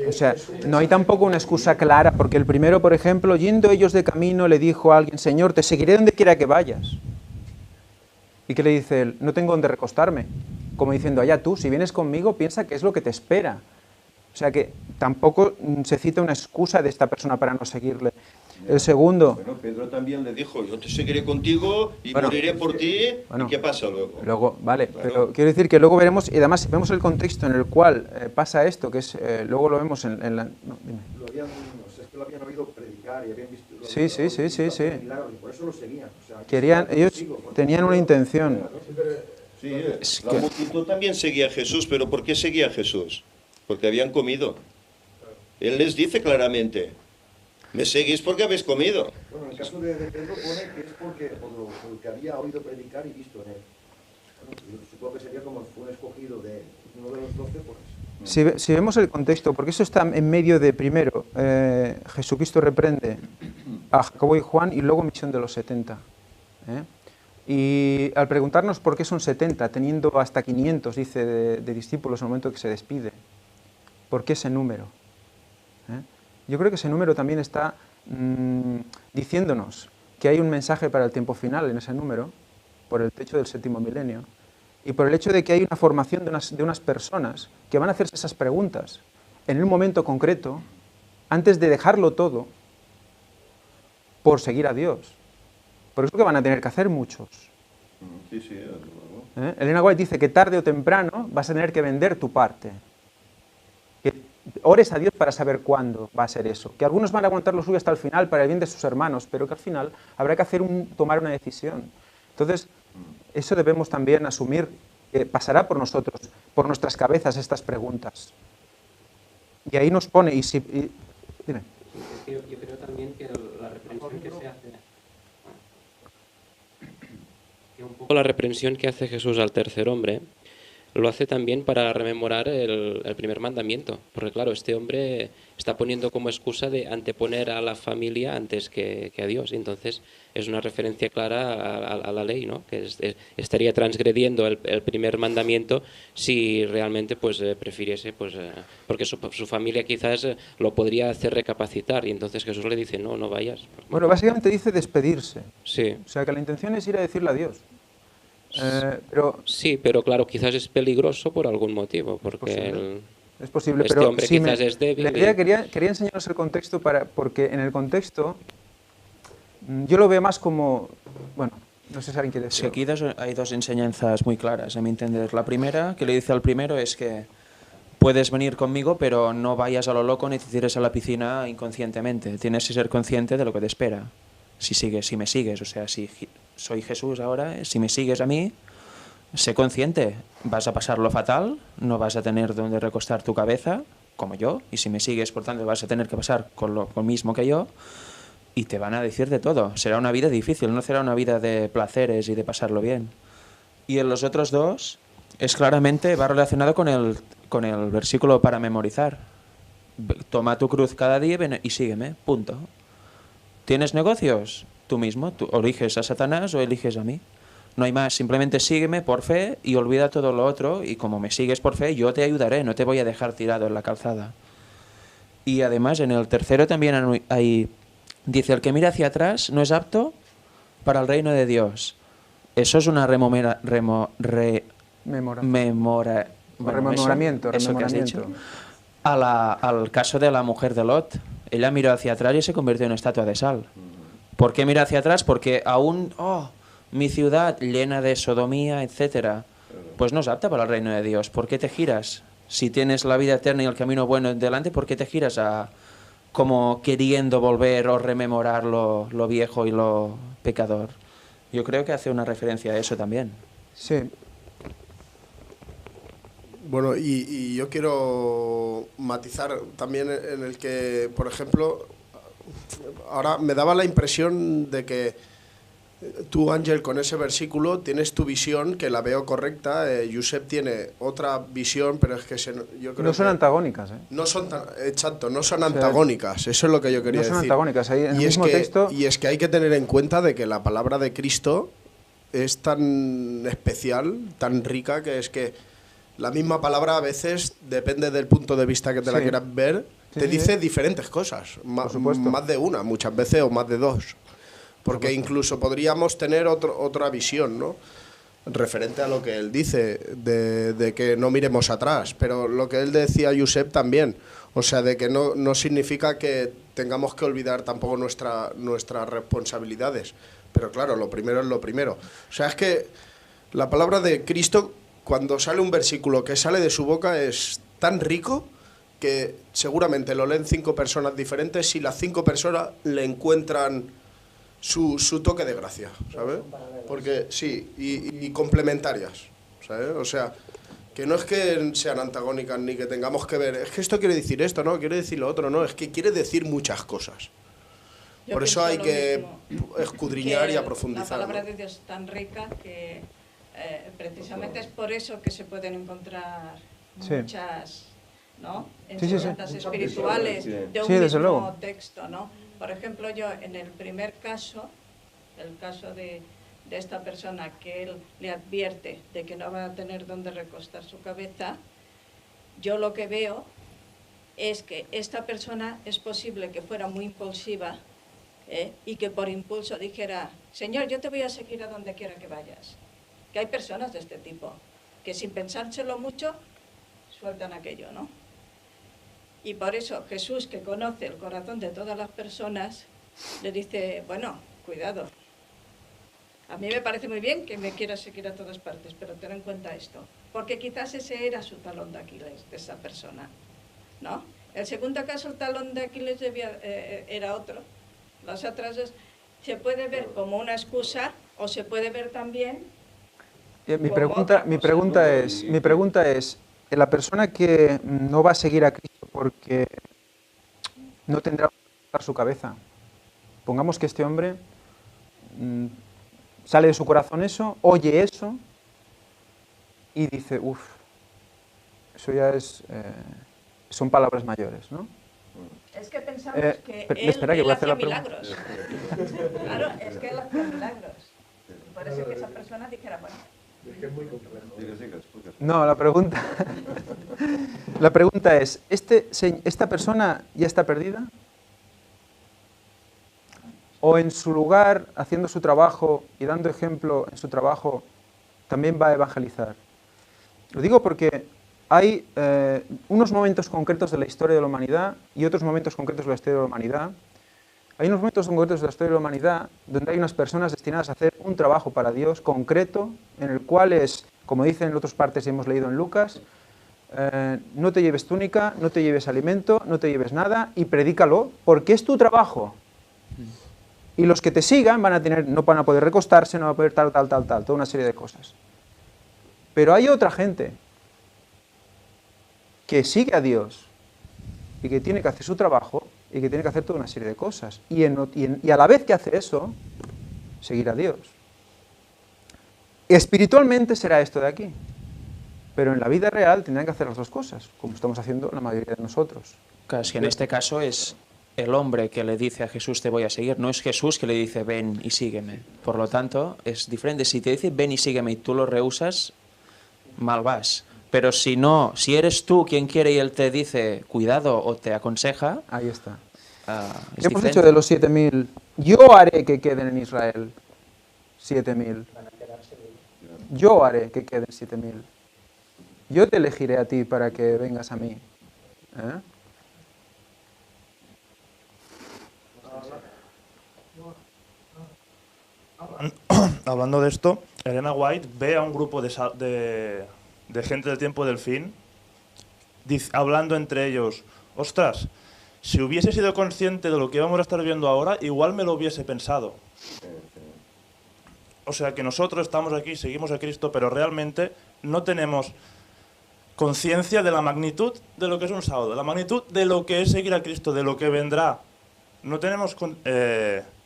A: O sea, no hay tampoco una excusa clara, porque el primero, por ejemplo, yendo ellos de camino, le dijo a alguien, Señor, te seguiré donde quiera que vayas. ¿Y qué le dice él? No tengo donde recostarme. Como diciendo, allá tú, si vienes conmigo, piensa que es lo que te espera. O sea que tampoco se cita una excusa de esta persona para no seguirle. El segundo...
E: Bueno, Pedro también le dijo, yo te seguiré contigo y moriré por ti. ¿Y qué pasa luego?
A: Luego, vale, pero quiero decir que luego veremos, y además vemos el contexto en el cual pasa esto, que es, luego lo vemos en la... No, dime.
G: Es que lo habían oído predicar y habían visto...
A: Sí.
G: Milagros, y por eso lo seguían. O
A: Ellos
G: sea,
A: tenían una intención.
E: Sí, la multitud también seguía a Jesús, pero ¿por qué seguía a Jesús? Porque habían comido. Él les dice claramente, me seguís porque habéis comido.
G: Bueno, en el caso de Pedro pone que es por lo que había oído predicar y visto en él. Bueno, yo supongo que sería como fue un escogido de uno de los 12, pues...
A: Si vemos el contexto, porque eso está en medio de, primero, Jesucristo reprende a Jacobo y Juan y luego misión de los 70. Y al preguntarnos por qué son 70, teniendo hasta 500, dice, de discípulos en el momento que se despide, ¿por qué ese número? Yo creo que ese número también está diciéndonos que hay un mensaje para el tiempo final en ese número, por el hecho del 7º milenio, y por el hecho de que hay una formación de unas personas que van a hacerse esas preguntas en un momento concreto, antes de dejarlo todo, por seguir a Dios. Por eso que van a tener que hacer muchos.
E: Sí,
A: Elena White dice que tarde o temprano vas a tener que vender tu parte. Que ores a Dios para saber cuándo va a ser eso. Que algunos van a aguantar lo suyo hasta el final para el bien de sus hermanos, pero que al final habrá que tomar una decisión. Entonces, eso debemos también asumir que pasará por nosotros, por nuestras cabezas estas preguntas. Y ahí nos pone, dime.
H: Yo creo también que la reprensión que se hace... Un poco la reprensión que hace Jesús al tercer hombre lo hace también para rememorar el primer mandamiento, porque claro, este hombre está poniendo como excusa de anteponer a la familia antes que a Dios, y entonces es una referencia clara a la ley, ¿no? Que estaría transgrediendo el primer mandamiento si realmente pues prefiriese, pues porque su familia quizás lo podría hacer recapacitar, y entonces Jesús le dice, no vayas.
A: Bueno, básicamente dice despedirse.
H: Sí.
A: O sea, que la intención es ir a decirle adiós.
H: Sí, pero claro, quizás es peligroso por algún motivo, porque
A: es posible,
H: este
A: pero
H: hombre quizás es débil.
A: La idea, quería enseñaros el contexto porque en el contexto yo lo veo más como, bueno, no sé si alguien quiere decir.
D: Sí, aquí hay dos enseñanzas muy claras, a mi entender. La primera, que le dice al primero, es que puedes venir conmigo, pero no vayas a lo loco ni te tires a la piscina inconscientemente. Tienes que ser consciente de lo que te espera. Si me sigues, o sea, si soy Jesús ahora, si me sigues a mí, sé consciente, vas a pasarlo fatal, no vas a tener donde recostar tu cabeza, como yo, y si me sigues, por tanto, vas a tener que pasar con lo mismo que yo, y te van a decir de todo. Será una vida difícil, no será una vida de placeres y de pasarlo bien. Y en los otros dos, claramente va relacionado con el versículo para memorizar. Toma tu cruz cada día y sígueme, punto. ¿Tienes negocios? Tú mismo, tú eliges a Satanás o eliges a mí. No hay más, simplemente sígueme por fe y olvida todo lo otro, y como me sigues por fe, yo te ayudaré, no te voy a dejar tirado en la calzada. Y además en el tercero también dice, el que mira hacia atrás no es apto para el reino de Dios. Eso es una
A: rememoramiento.
D: Eso que has dicho. Al caso de la mujer de Lot. Ella miró hacia atrás y se convirtió en estatua de sal. ¿Por qué mira hacia atrás? Porque aún, mi ciudad llena de sodomía, etcétera, pues no es apta para el reino de Dios. ¿Por qué te giras? Si tienes la vida eterna y el camino bueno delante, ¿por qué te giras como queriendo volver o rememorar lo viejo y lo pecador? Yo creo que hace una referencia a eso también.
A: Sí.
F: Bueno, y yo quiero matizar también en el que, por ejemplo, ahora me daba la impresión de que tú, Ángel, con ese versículo tienes tu visión, que la veo correcta. Josep tiene otra visión, pero es que yo creo
A: no son
F: que
A: antagónicas, ¿eh?
F: no son exacto, no son antagónicas. Eso es lo que yo quería decir.
A: No son antagónicas. Ahí, en el mismo texto...
F: Y es que hay que tener en cuenta de que la palabra de Cristo es tan especial, tan rica, que es que la misma palabra a veces, depende del punto de vista que te la quieras ver, te dice diferentes cosas. Más de una, muchas veces, o más de dos. Porque incluso podríamos tener otra visión, ¿no? Referente a lo que él dice, de que no miremos atrás. Pero lo que él decía, Josep, también. O sea, de que no significa que tengamos que olvidar tampoco nuestras responsabilidades. Pero claro, lo primero es lo primero. O sea, es que la palabra de Cristo, cuando sale un versículo que sale de su boca, es tan rico que seguramente lo leen 5 personas diferentes y las 5 personas le encuentran su toque de gracia, ¿sabes? Porque sí, y complementarias, ¿sabes? O sea, que no es que sean antagónicas ni que tengamos que ver, es que esto quiere decir esto, no, quiere decir lo otro, no, es que quiere decir muchas cosas. Por eso hay que escudriñar y aprofundizar.
C: La palabra de Dios es tan rica que precisamente es por eso que se pueden encontrar muchas, ¿no?, enseñanzas espirituales de un mismo texto, ¿no? Por ejemplo, yo en el primer caso, el caso de esta persona que él le advierte de que no va a tener dónde recostar su cabeza, yo lo que veo es que esta persona es posible que fuera muy impulsiva y que por impulso dijera, Señor, yo te voy a seguir a donde quiera que vayas. Que hay personas de este tipo, que sin pensárselo mucho, sueltan aquello, ¿no? Y por eso Jesús, que conoce el corazón de todas las personas, le dice, bueno, cuidado. A mí me parece muy bien que me quieras seguir a todas partes, pero ten en cuenta esto. Porque quizás ese era su talón de Aquiles, de esa persona, ¿no? El segundo caso, el talón de Aquiles era otro. Las otras se puede ver como una excusa o se puede ver también...
A: Mi pregunta es, la persona que no va a seguir a Cristo porque no tendrá su cabeza. Pongamos que este hombre sale de su corazón eso, oye eso y dice, eso ya son palabras mayores, ¿no?
C: Es que pensamos que él hacía milagros. Claro, es que él hacía milagros. Por eso que esa persona dijera, bueno...
A: No, la pregunta es, ¿esta persona ya está perdida? ¿O en su lugar, haciendo su trabajo y dando ejemplo en su trabajo, también va a evangelizar? Lo digo porque hay unos momentos concretos de la historia de la humanidad y otros momentos concretos de la historia de la humanidad. Hay unos momentos concretos de la historia de la humanidad donde hay unas personas destinadas a hacer un trabajo para Dios concreto, en el cual es, como dicen en otras partes y hemos leído en Lucas, no te lleves túnica, no te lleves alimento, no te lleves nada y predícalo, porque es tu trabajo. Y los que te sigan no van a poder recostarse, no van a poder tal, toda una serie de cosas. Pero hay otra gente que sigue a Dios y que tiene que hacer su trabajo y que tiene que hacer toda una serie de cosas. Y a la vez que hace eso, seguir a Dios. Espiritualmente será esto de aquí. Pero en la vida real tendrán que hacer las dos cosas, como estamos haciendo la mayoría de nosotros.
D: Claro, es que en este caso el hombre que le dice a Jesús te voy a seguir, no es Jesús que le dice ven y sígueme. Por lo tanto, es diferente. Si te dice ven y sígueme y tú lo rehusas, mal vas. Pero si no, si eres tú quien quiere y él te dice cuidado o te aconseja,
A: Ahí está.
D: es
A: Hemos
D: diferente.
A: dicho de los 7.000, yo haré que queden en Israel 7.000. Yo haré que queden 7.000. Yo te elegiré a ti para que vengas a mí. ¿Eh?
I: Hablando de esto, Elena White ve a un grupo de gente del tiempo del fin hablando entre ellos, ostras, si hubiese sido consciente de lo que vamos a estar viendo ahora, igual me lo hubiese pensado. O sea que nosotros estamos aquí, seguimos a Cristo, pero realmente no tenemos conciencia de la magnitud de lo que es un sábado, de la magnitud de lo que es seguir a Cristo, de lo que vendrá. No tenemos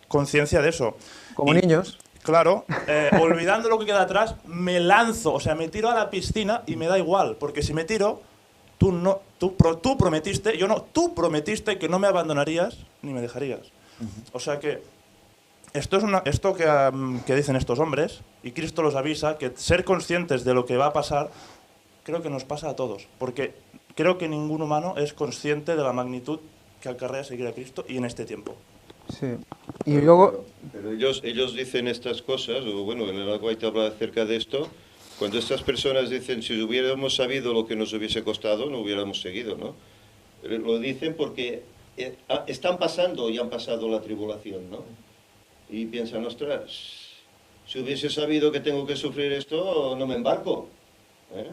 I: conciencia de eso.
A: Como niños.
I: Claro, olvidando lo que queda atrás, me lanzo, o sea, me tiro a la piscina y me da igual, porque si me tiro, tú prometiste, yo no, tú prometiste que no me abandonarías ni me dejarías. O sea que esto que dicen estos hombres, y Cristo los avisa, que ser conscientes de lo que va a pasar, creo que nos pasa a todos, porque creo que ningún humano es consciente de la magnitud que acarrea seguir a Cristo y en este tiempo.
A: Sí. Y luego...
E: Pero ellos dicen estas cosas, o bueno, en el White habla acerca de esto, cuando estas personas dicen, si hubiéramos sabido lo que nos hubiese costado, no hubiéramos seguido, ¿no? Lo dicen porque están pasando y han pasado la tribulación, ¿no? Y piensan, ostras, si hubiese sabido que tengo que sufrir esto, no me embarco.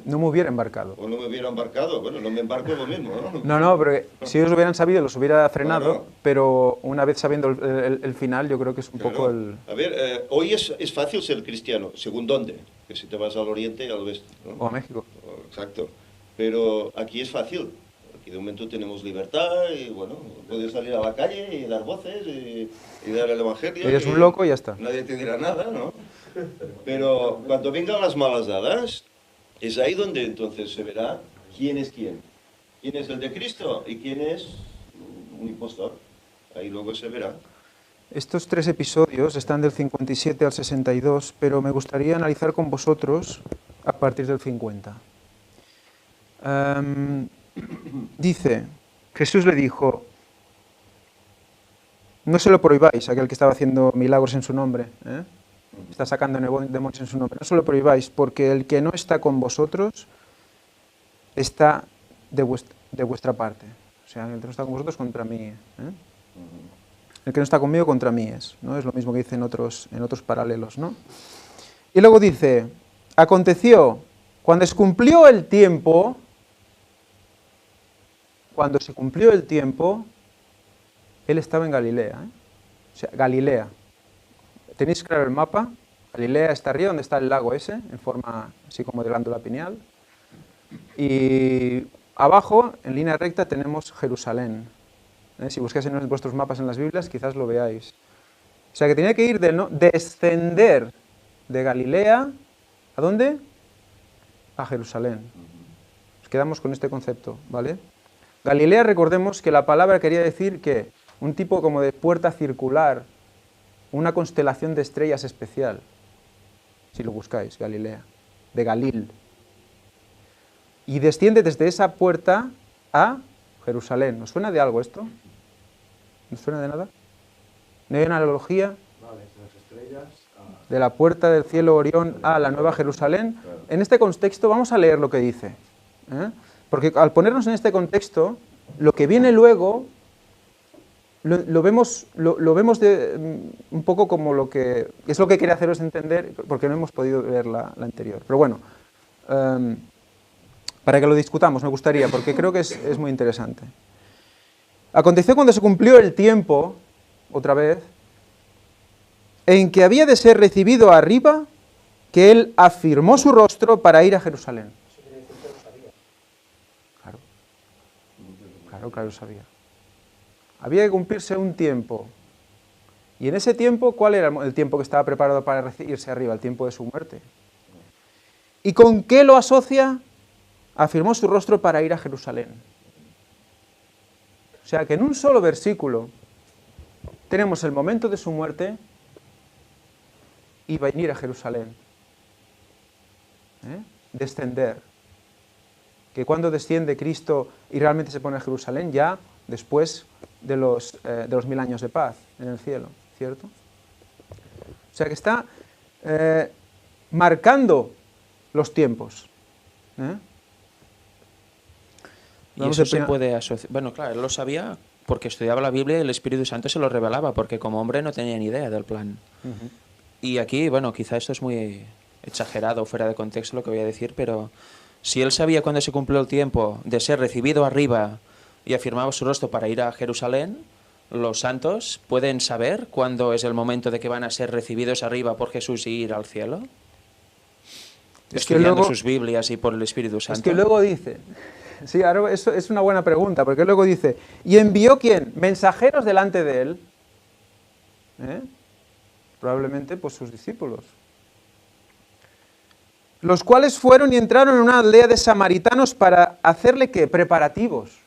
A: No me hubiera embarcado.
E: O no me hubiera embarcado. Bueno, no me embarco es lo mismo, ¿no?
A: No, pero si ellos hubieran sabido, los hubiera frenado,
E: Claro.
A: Pero una vez sabiendo el final, yo creo que es un
E: Claro.
A: poco el...
E: A ver, hoy es fácil ser cristiano, según dónde. Que si te vas al oriente ya lo ves, ¿no?
A: O a México.
E: Exacto. Pero aquí es fácil. Aquí de momento tenemos libertad y, bueno, puedes salir a la calle y dar voces y dar el evangelio.
A: Eres
E: y
A: un loco y ya está.
E: Nadie te dirá nada, ¿no? Pero cuando vengan las malas dadas, es ahí donde entonces se verá quién es quién. Quién es el de Cristo y quién es un impostor. Ahí luego se verá.
A: Estos 3 episodios están del 57 al 62, pero me gustaría analizar con vosotros a partir del 50. Dice, Jesús le dijo, no se lo prohibáis a aquel que estaba haciendo milagros en su nombre, está sacando demonios en su nombre, no se lo prohibáis, porque el que no está con vosotros está de vuestra parte. O sea, el que no está con vosotros contra mí. El que no está conmigo contra mí es, ¿no? Es lo mismo que dice en otros paralelos, ¿no? Y luego dice, aconteció, cuando se cumplió el tiempo, él estaba en Galilea. O sea, Galilea. Tenéis claro el mapa. Galilea está arriba, donde está el lago ese, en forma así como de glándula pineal. Y abajo, en línea recta, tenemos Jerusalén. Si buscáis en vuestros mapas en las Biblias, quizás lo veáis. O sea, que tenía que ir descender de Galilea, ¿a dónde? A Jerusalén. Nos quedamos con este concepto, ¿vale? Galilea, recordemos que la palabra quería decir que un tipo como de puerta circular, una constelación de estrellas especial, si lo buscáis, Galilea, de Galil. Y desciende desde esa puerta a Jerusalén. ¿Nos suena de algo esto? ¿No suena de nada? ¿No hay una analogía de la puerta del cielo Orión a la Nueva Jerusalén? En este contexto vamos a leer lo que dice. Porque al ponernos en este contexto, lo que viene luego lo vemos un poco como lo que... Es lo que quería haceros entender, porque no hemos podido ver la anterior. Pero bueno, para que lo discutamos me gustaría, porque creo que es muy interesante. Aconteció cuando se cumplió el tiempo, otra vez, en que había de ser recibido arriba, que él afirmó su rostro para ir a Jerusalén. Claro, sabía. Había que cumplirse un tiempo. Y en ese tiempo, ¿cuál era el tiempo que estaba preparado para irse arriba? El tiempo de su muerte. ¿Y con qué lo asocia? Afirmó su rostro para ir a Jerusalén. O sea que en un solo versículo tenemos el momento de su muerte y venir a Jerusalén. Descender. Que cuando desciende Cristo y realmente se pone a Jerusalén, ya después de los 1000 años de paz en el cielo, ¿cierto? O sea que está marcando los tiempos.
D: Y eso se puede asociar. Bueno, claro, él lo sabía porque estudiaba la Biblia y el Espíritu Santo se lo revelaba, porque como hombre no tenía ni idea del plan. Y aquí, bueno, quizá esto es muy exagerado, fuera de contexto lo que voy a decir, pero si él sabía cuándo se cumplió el tiempo de ser recibido arriba y afirmaba su rostro para ir a Jerusalén, los santos pueden saber cuándo es el momento de que van a ser recibidos arriba por Jesús y ir al cielo. Estudiando sus Biblias y por el Espíritu Santo.
A: Es que luego dice, sí, ahora eso es una buena pregunta, porque luego dice, ¿y envió quién? Mensajeros delante de él. Probablemente pues sus discípulos. Los cuales fueron y entraron en una aldea de samaritanos para hacerle ¿qué? Preparativos.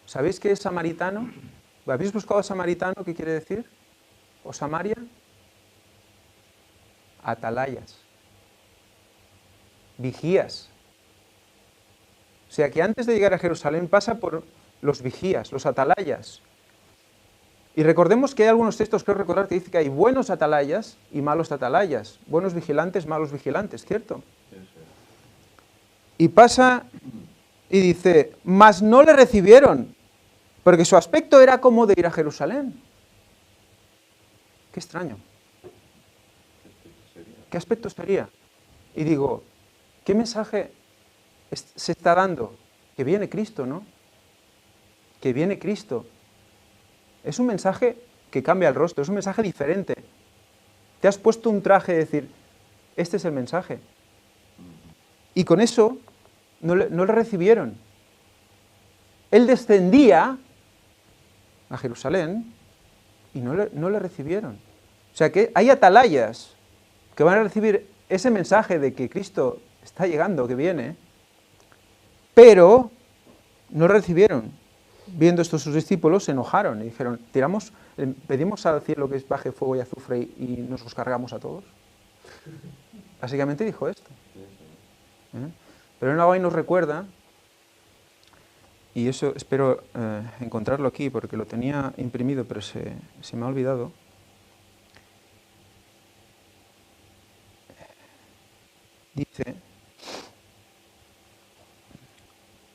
A: ¿Sabéis qué es samaritano? ¿Habéis buscado samaritano? ¿Qué quiere decir? ¿O Samaria? Atalayas. Vigías. O sea que antes de llegar a Jerusalén pasa por los vigías, los atalayas. Y recordemos que hay algunos textos, creo recordar, que dice que hay buenos atalayas y malos atalayas. Buenos vigilantes, malos vigilantes, ¿cierto? Y pasa y dice, mas no le recibieron, porque su aspecto era como de ir a Jerusalén. Qué extraño. ¿Qué aspecto sería? Y digo, ¿qué mensaje se está dando? Que viene Cristo, ¿no? Que viene Cristo. Es un mensaje que cambia el rostro, es un mensaje diferente. Te has puesto un traje de decir, este es el mensaje. Y con eso no le recibieron. Él descendía a Jerusalén y no le recibieron. O sea que hay atalayas que van a recibir ese mensaje de que Cristo está llegando, que viene, pero no lo recibieron. Viendo esto sus discípulos se enojaron y dijeron, pedimos al cielo que baje fuego y azufre y nos los cargamos a todos. Básicamente dijo esto. Pero en Agüey nos recuerda, y eso espero encontrarlo aquí porque lo tenía imprimido pero se me ha olvidado. Dice,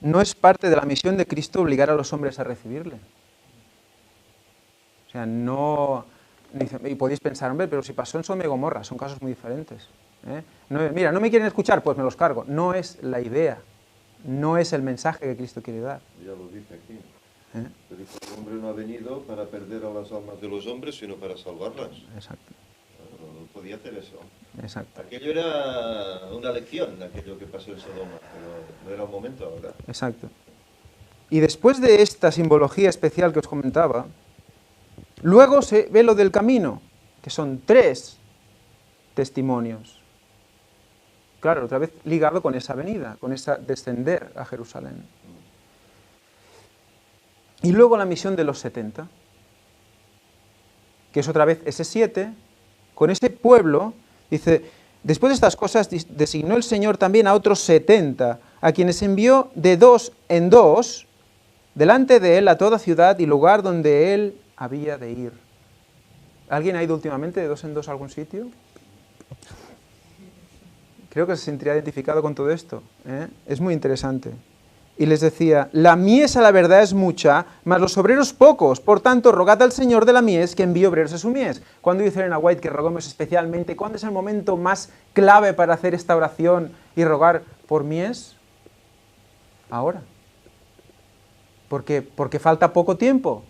A: no es parte de la misión de Cristo obligar a los hombres a recibirle. O sea, no... Y podéis pensar, hombre, pero si pasó en Sodoma y Gomorra, son casos muy diferentes. Mira, no me quieren escuchar, pues me los cargo. No es la idea, no es el mensaje que Cristo quiere dar.
E: Ya lo dice aquí. Pero el hombre no ha venido para perder a las almas de los hombres, sino para salvarlas.
A: Exacto.
E: No podía hacer eso.
A: Exacto.
E: Aquello era una lección, aquello que pasó en Sodoma, pero no era el momento ahora.
A: Exacto. Y después de esta simbología especial que os comentaba, luego se ve lo del camino, que son 3 testimonios. Claro, otra vez ligado con esa venida, con esa descender a Jerusalén. Y luego la misión de los 70, que es otra vez ese 7, con ese pueblo, dice, después de estas cosas designó el Señor también a otros 70, a quienes envió de 2 en 2, delante de él a toda ciudad y lugar donde él había de ir. ¿Alguien ha ido últimamente de 2 en 2 a algún sitio? Creo que se sentiría identificado con todo esto. Es muy interesante. Y les decía, la mies a la verdad es mucha, mas los obreros pocos. Por tanto, rogad al Señor de la mies que envíe obreros a su mies. ¿Cuándo dice Elena White que roguemos especialmente? ¿Cuándo es el momento más clave para hacer esta oración y rogar por mies? Ahora. Porque falta poco tiempo.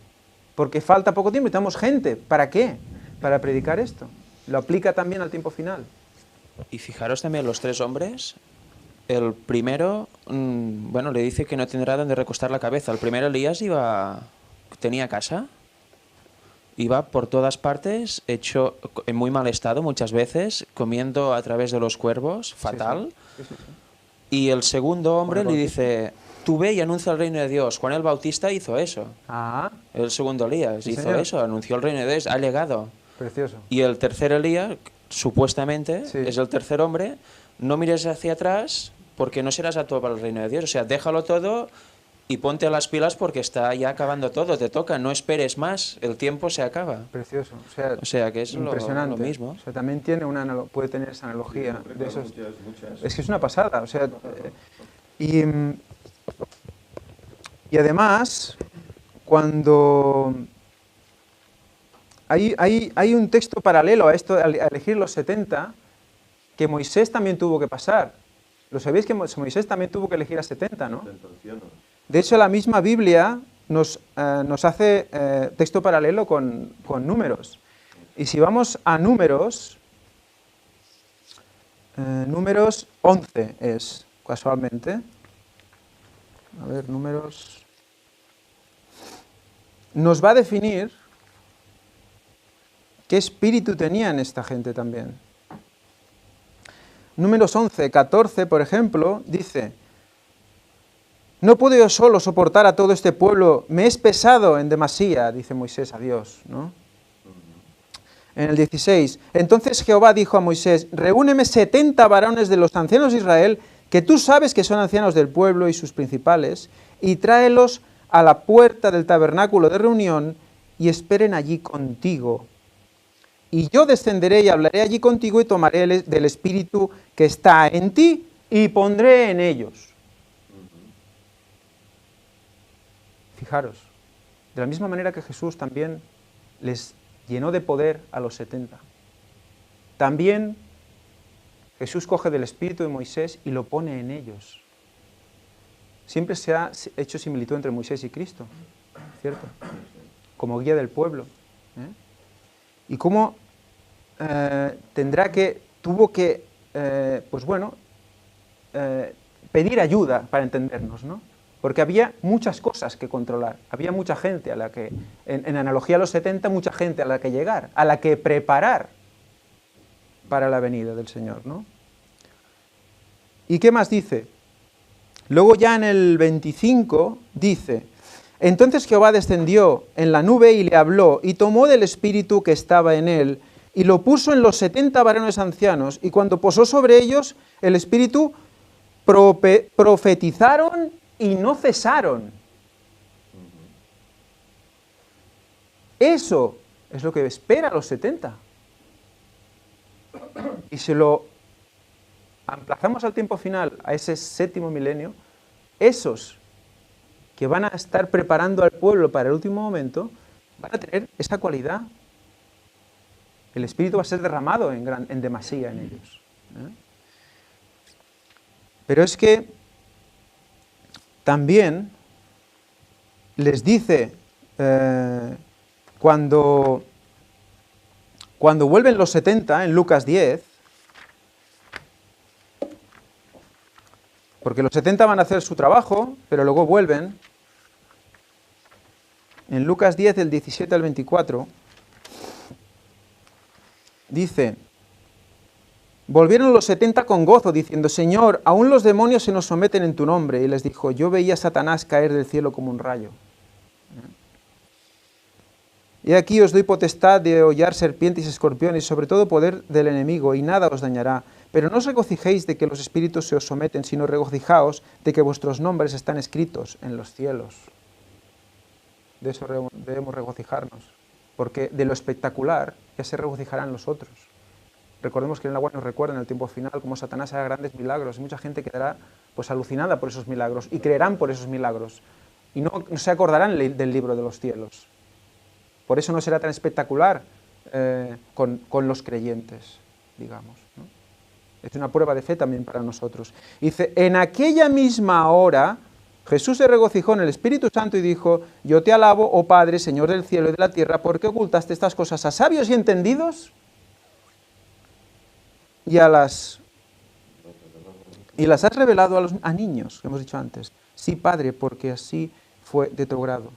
A: Porque falta poco tiempo y tenemos gente. ¿Para qué? Para predicar esto. Lo aplica también al tiempo final.
D: Y fijaros también los 3 hombres. El primero, bueno, le dice que no tendrá donde recostar la cabeza. El primero, Elías, tenía casa, iba por todas partes, hecho en muy mal estado muchas veces, comiendo a través de los cuervos, fatal. Sí. Y el segundo hombre le dice, tú ve y anuncia el reino de Dios. Juan el Bautista hizo eso.
A: Ah,
D: El segundo Elías
A: Sí,
D: hizo
A: señor.
D: eso, anunció el reino de Dios, ha llegado.
A: precioso.
D: Y el tercer Elías, supuestamente,
A: Sí.
D: es el tercer hombre. No mires hacia atrás porque no serás apto para el reino de Dios. O sea, déjalo todo y ponte a las pilas porque está ya acabando todo, te toca. No esperes más, el tiempo se acaba.
A: Precioso.
D: O sea, que es
A: impresionante.
D: lo mismo.
A: O sea, también tiene puede tener esa analogía de esos. Es que es una pasada. O sea, y además, cuando hay un texto paralelo a esto, a elegir los 70, que Moisés también tuvo que pasar. ¿Lo sabéis que Moisés también tuvo que elegir a 70, no? De hecho, la misma Biblia nos hace texto paralelo con Números. Y si vamos a Números, Números 11 es, casualmente. A ver, Números. Nos va a definir qué espíritu tenían esta gente también. Números 11, 14, por ejemplo, dice: no puedo yo solo soportar a todo este pueblo, me es pesado en demasía, dice Moisés a Dios, ¿no? En el 16, entonces Jehová dijo a Moisés: reúneme 70 varones de los ancianos de Israel, que tú sabes que son ancianos del pueblo y sus principales, y tráelos a la puerta del tabernáculo de reunión, y esperen allí contigo. Y yo descenderé y hablaré allí contigo, y tomaré del espíritu que está en ti, y pondré en ellos. Fijaros, de la misma manera que Jesús también les llenó de poder a los 70. También Jesús coge del espíritu de Moisés y lo pone en ellos. Siempre se ha hecho similitud entre Moisés y Cristo, ¿cierto? Como guía del pueblo. Y cómo tuvo que, pedir ayuda para entendernos, ¿no? Porque había muchas cosas que controlar, había mucha gente a la que, en analogía a los 70, mucha gente a la que llegar, a la que preparar para la venida del Señor, ¿no? ¿Y qué más dice? Luego ya en el 25 dice: entonces Jehová descendió en la nube y le habló, y tomó del espíritu que estaba en él, y lo puso en los 70 varones ancianos, y cuando posó sobre ellos el espíritu, profetizaron y no cesaron. Eso es lo que espera a los 70. Y se lo emplazamos al tiempo final, a ese séptimo milenio, esos que van a estar preparando al pueblo para el último momento, van a tener esa cualidad. El Espíritu va a ser derramado en demasía en ellos. Pero es que también les dice, cuando vuelven los 70, en Lucas 10, porque los 70 van a hacer su trabajo, pero luego vuelven. En Lucas 10, del 17 al 24, dice: volvieron los 70 con gozo, diciendo: Señor, aún los demonios se nos someten en tu nombre. Y les dijo: yo veía a Satanás caer del cielo como un rayo. Y aquí os doy potestad de hollar serpientes y escorpiones, y sobre todo poder del enemigo, y nada os dañará. Pero no os regocijéis de que los espíritus se os someten, sino regocijaos de que vuestros nombres están escritos en los cielos. De eso debemos regocijarnos, porque de lo espectacular ya se regocijarán los otros. Recordemos que en el agua nos recuerda en el tiempo final cómo Satanás hará grandes milagros, y mucha gente quedará pues alucinada por esos milagros, y creerán por esos milagros, y no se acordarán del libro de los cielos. Por eso no será tan espectacular con los creyentes, digamos, ¿no? Es una prueba de fe también para nosotros. Dice: en aquella misma hora Jesús se regocijó en el Espíritu Santo y dijo: yo te alabo, oh Padre, Señor del cielo y de la tierra, porque ocultaste estas cosas a sabios y entendidos y las has revelado a niños, que hemos dicho antes. Sí, Padre, porque así fue de tu grado.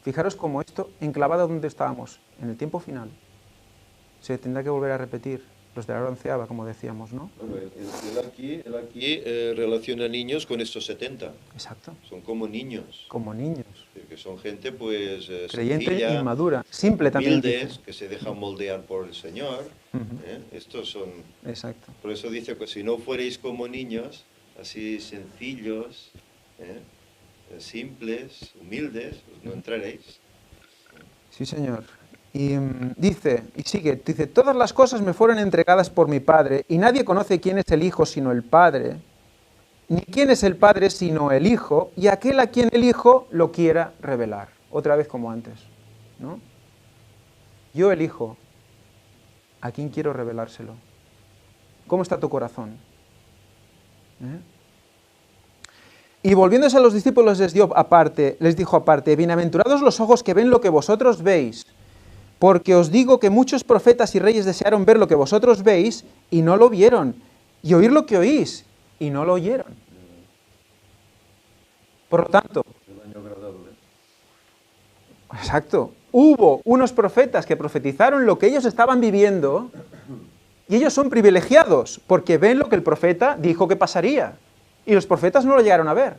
A: Fijaros cómo esto, enclavado donde estábamos, en el tiempo final, se tendrá que volver a repetir los de la hora onceava, como decíamos, ¿no?
E: Bueno, él aquí relaciona niños con estos 70.
A: Exacto.
E: Son como niños.
A: Como niños.
E: Que son gente pues
A: creyente,
E: sencilla,
A: inmadura, simple también.
E: Humildes, que se dejan moldear por el Señor. Estos son...
A: Exacto.
E: Por eso dice que si no fuerais como niños, así sencillos, simples, humildes, pues no entraréis.
A: Sí, Señor. Y dice, todas las cosas me fueron entregadas por mi Padre, y nadie conoce quién es el Hijo sino el Padre, ni quién es el Padre sino el Hijo, y aquel a quien el Hijo lo quiera revelar. Otra vez como antes, ¿no? Yo elijo a quién quiero revelárselo. ¿Cómo está tu corazón? Y volviéndose a los discípulos les dijo aparte, bienaventurados los ojos que ven lo que vosotros veis, porque os digo que muchos profetas y reyes desearon ver lo que vosotros veis y no lo vieron, y oír lo que oís y no lo oyeron. Por lo tanto, exacto, hubo unos profetas que profetizaron lo que ellos estaban viviendo, y ellos son privilegiados, porque ven lo que el profeta dijo que pasaría, y los profetas no lo llegaron a ver.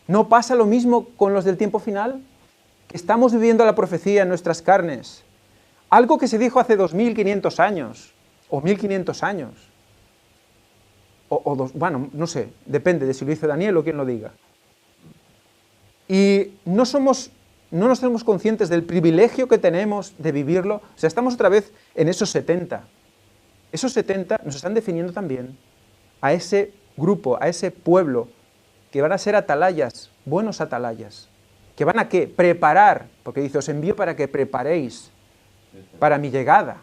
A: ¿No pasa lo mismo con los del tiempo final? Que estamos viviendo la profecía en nuestras carnes. Algo que se dijo hace 2500 años, o 1500 años, bueno, no sé, depende de si lo dice Daniel o quien lo diga. Y no nos tenemos conscientes del privilegio que tenemos de vivirlo. O sea, estamos otra vez en esos 70. Esos 70 nos están definiendo también a ese grupo, a ese pueblo, que van a ser atalayas, buenos atalayas, que van a ¿qué? Preparar, porque dice, os envío para que preparéis para mi llegada.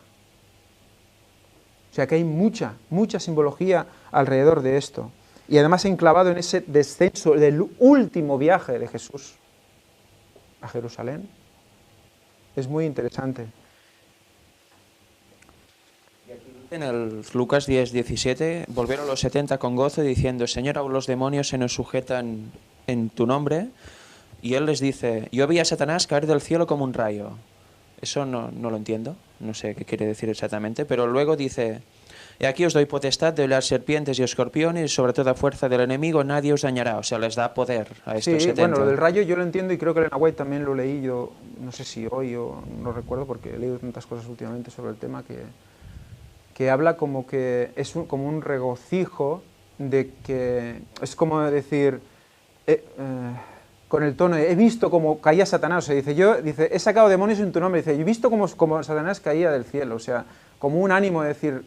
A: O sea que hay mucha simbología alrededor de esto. Y además enclavado en ese descenso del último viaje de Jesús a Jerusalén. Es muy interesante.
D: En el Lucas 10:17, volvieron los 70 con gozo diciendo, Señor, aún los demonios se nos sujetan en tu nombre. Y él les dice, yo vi a Satanás caer del cielo como un rayo. Eso no lo entiendo, no sé qué quiere decir exactamente, pero luego dice, y aquí os doy potestad de hollar serpientes y escorpiones, y sobre toda fuerza del enemigo nadie os dañará. O sea, les da poder a estos 70.
A: Bueno, lo del rayo yo lo entiendo y creo que en Hawaii también lo leí yo, no sé si hoy o no recuerdo porque he leído tantas cosas últimamente sobre el tema que habla como que es como un regocijo de que es como decir con el tono de, he visto cómo caía Satanás, o sea, dice, he sacado demonios en tu nombre, dice, he visto cómo Satanás caía del cielo, o sea, como un ánimo de decir,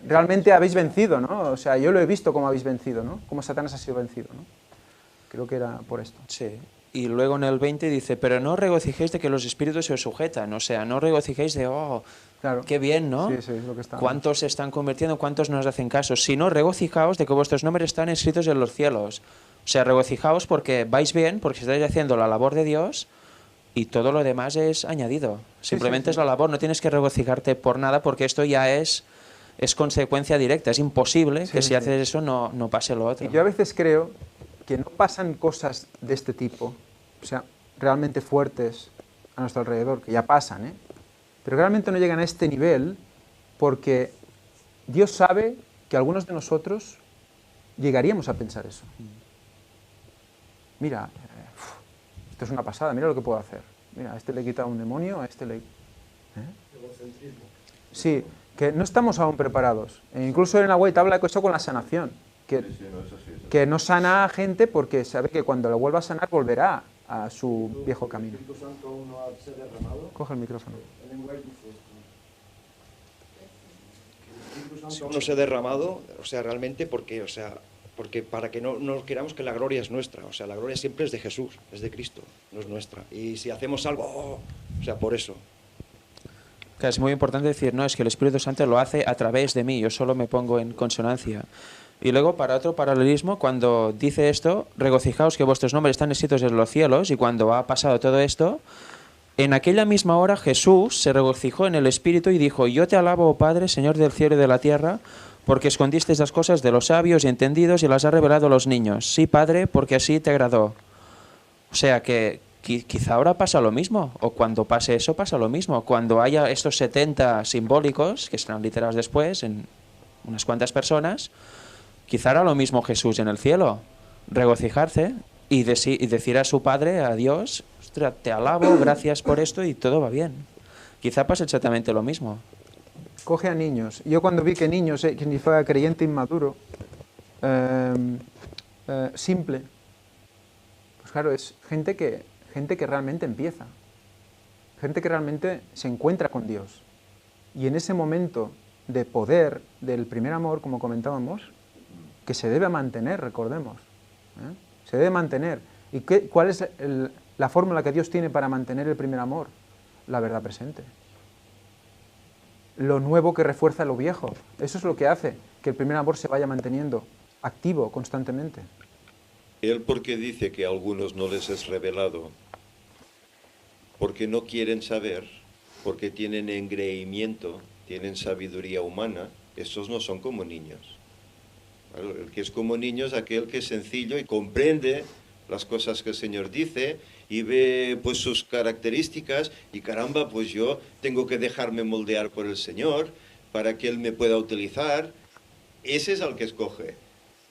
A: realmente habéis vencido, ¿no? O sea, yo lo he visto cómo habéis vencido, ¿no? Cómo Satanás ha sido vencido, ¿no? Creo que era por esto.
D: Sí. Y luego en el 20 dice, pero no regocijéis de que los espíritus se os sujetan, o sea, no regocijéis de, claro, qué bien, ¿no?
A: Sí, es lo que está.
D: ¿Cuántos se están convirtiendo, cuántos nos hacen caso? Sino regocijaos de que vuestros nombres están escritos en los cielos. O sea, regocijaos porque vais bien, porque estáis haciendo la labor de Dios y todo lo demás es añadido. Simplemente es la labor, no tienes que regocijarte por nada porque esto ya es consecuencia directa. Es imposible que si haces eso no pase lo otro.
A: Y yo a veces creo que no pasan cosas de este tipo, o sea, realmente fuertes a nuestro alrededor, que ya pasan, pero realmente no llegan a este nivel porque Dios sabe que algunos de nosotros llegaríamos a pensar eso. Mira, esto es una pasada, mira lo que puedo hacer. Mira, a este le he quitado un demonio, a este le...
F: Egocentrismo.
A: Sí, que no estamos aún preparados. E incluso en la web habla de eso con la sanación. Que no sana a gente porque sabe que cuando lo vuelva a sanar volverá a su viejo camino.
G: ¿El Espíritu Santo aún no se ha derramado?
A: Coge el micrófono.
G: El lenguaje dice esto. El Espíritu Santo no se ha derramado, o sea, realmente porque para que no nos queramos que la gloria es nuestra, o sea, la gloria siempre es de Jesús, es de Cristo, no es nuestra. Y si hacemos algo, o sea, por eso.
D: Es muy importante decir, no, es que el Espíritu Santo lo hace a través de mí, yo solo me pongo en consonancia. Y luego, para otro paralelismo, cuando dice esto, regocijaos que vuestros nombres están escritos en los cielos, y cuando ha pasado todo esto, en aquella misma hora Jesús se regocijó en el Espíritu y dijo, yo te alabo, oh Padre, Señor del cielo y de la tierra, porque escondiste estas cosas de los sabios y entendidos y las has revelado a los niños. Sí, Padre, porque así te agradó. O sea, que Quizá ahora pasa lo mismo, o cuando pase eso pasa lo mismo. Cuando haya estos 70 simbólicos, que serán literados después en unas cuantas personas, quizá hará lo mismo Jesús en el cielo, regocijarse y decir a su Padre, a Dios, ostras, te alabo, gracias por esto y todo va bien. Quizá pase exactamente lo mismo.
A: Coge a niños. Yo cuando vi que niños significa creyente inmaduro, simple, pues claro, es gente que realmente empieza, gente que realmente se encuentra con Dios. Y en ese momento de poder del primer amor, como comentábamos, que se debe mantener, recordemos, se debe mantener. ¿Y cuál es la fórmula que Dios tiene para mantener el primer amor? La verdad presente. Lo nuevo que refuerza lo viejo. Eso es lo que hace que el primer amor se vaya manteniendo activo constantemente.
E: Él porque dice que a algunos no les es revelado, porque no quieren saber, porque tienen engreimiento, tienen sabiduría humana, esos no son como niños. Claro, el que es como niño es aquel que es sencillo y comprende las cosas que el Señor dice y ve pues sus características y caramba, pues yo tengo que dejarme moldear por el Señor para que Él me pueda utilizar. Ese es al que escoge.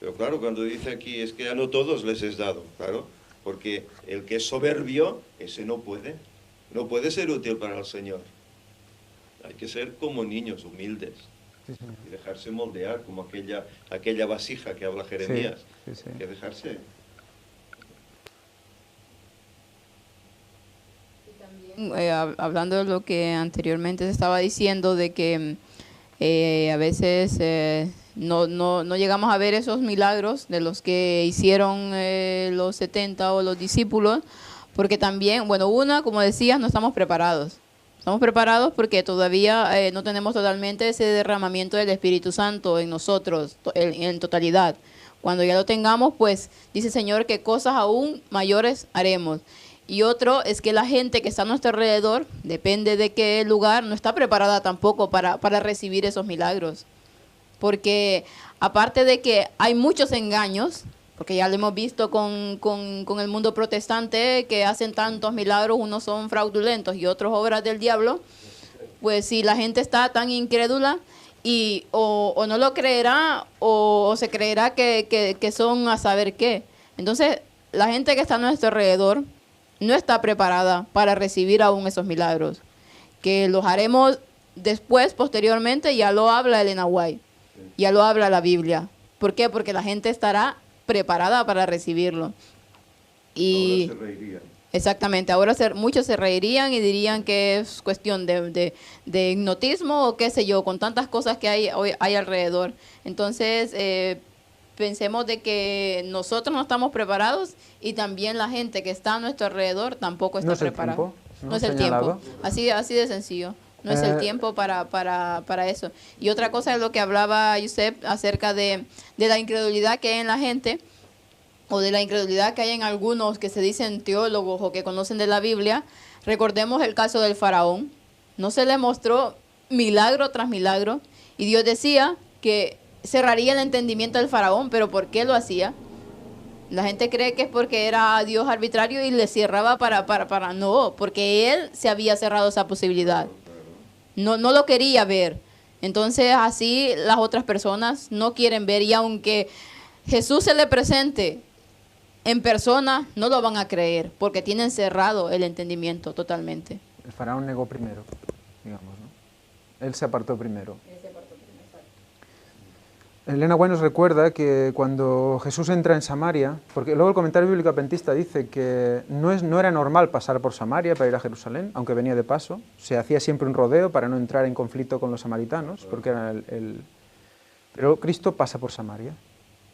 E: Pero claro, cuando dice aquí es que a no todos les es dado, claro, porque el que es soberbio, ese no puede ser útil para el Señor. Hay que ser como niños, humildes, y dejarse moldear, como aquella vasija que habla Jeremías. Hay que dejarse.
B: Hablando de lo que anteriormente se estaba diciendo, de que a veces no llegamos a ver esos milagros de los que hicieron los 70 o los discípulos, porque también, bueno, como decías, no estamos preparados. Estamos preparados porque todavía no tenemos totalmente ese derramamiento del Espíritu Santo en nosotros, en totalidad. Cuando ya lo tengamos, pues dice el Señor que cosas aún mayores haremos. Y otro es que la gente que está a nuestro alrededor, depende de qué lugar, no está preparada tampoco para recibir esos milagros. Porque aparte de que hay muchos engaños, porque ya lo hemos visto con el mundo protestante, que hacen tantos milagros, unos son fraudulentos y otros obras del diablo, pues si la gente está tan incrédula, y o no lo creerá o se creerá que son a saber qué. Entonces, la gente que está a nuestro alrededor no está preparada para recibir aún esos milagros, que los haremos después, posteriormente. Ya lo habla Elena White, ya lo habla la Biblia. ¿Por qué? Porque la gente estará preparada para recibirlo. Y ahora se reirían. Exactamente, ahora muchos se reirían y dirían que es cuestión de hipnotismo o qué sé yo, con tantas cosas que hay alrededor. Entonces, pensemos de que nosotros no estamos preparados y también la gente que está a nuestro alrededor tampoco está preparada. No es el tiempo. Así de sencillo. No es el tiempo para eso. Y otra cosa es lo que hablaba Josep acerca de la incredulidad que hay en la gente, o de la incredulidad que hay en algunos que se dicen teólogos o que conocen de la Biblia. Recordemos el caso del faraón. No se le mostró milagro tras milagro y Dios decía que cerraría el entendimiento del faraón, pero ¿por qué lo hacía? La gente cree que es porque era Dios arbitrario y le cerraba no, porque él se había cerrado esa posibilidad. No lo quería ver. Entonces así las otras personas no quieren ver, y aunque Jesús se le presente en persona, no lo van a creer porque tienen cerrado el entendimiento totalmente.
A: El faraón negó primero, digamos, ¿no? Él se apartó primero. Elena White nos recuerda que cuando Jesús entra en Samaria, porque luego el comentario bíblico adventista dice que no era normal pasar por Samaria para ir a Jerusalén, aunque venía de paso, se hacía siempre un rodeo para no entrar en conflicto con los samaritanos, porque era pero Cristo pasa por Samaria,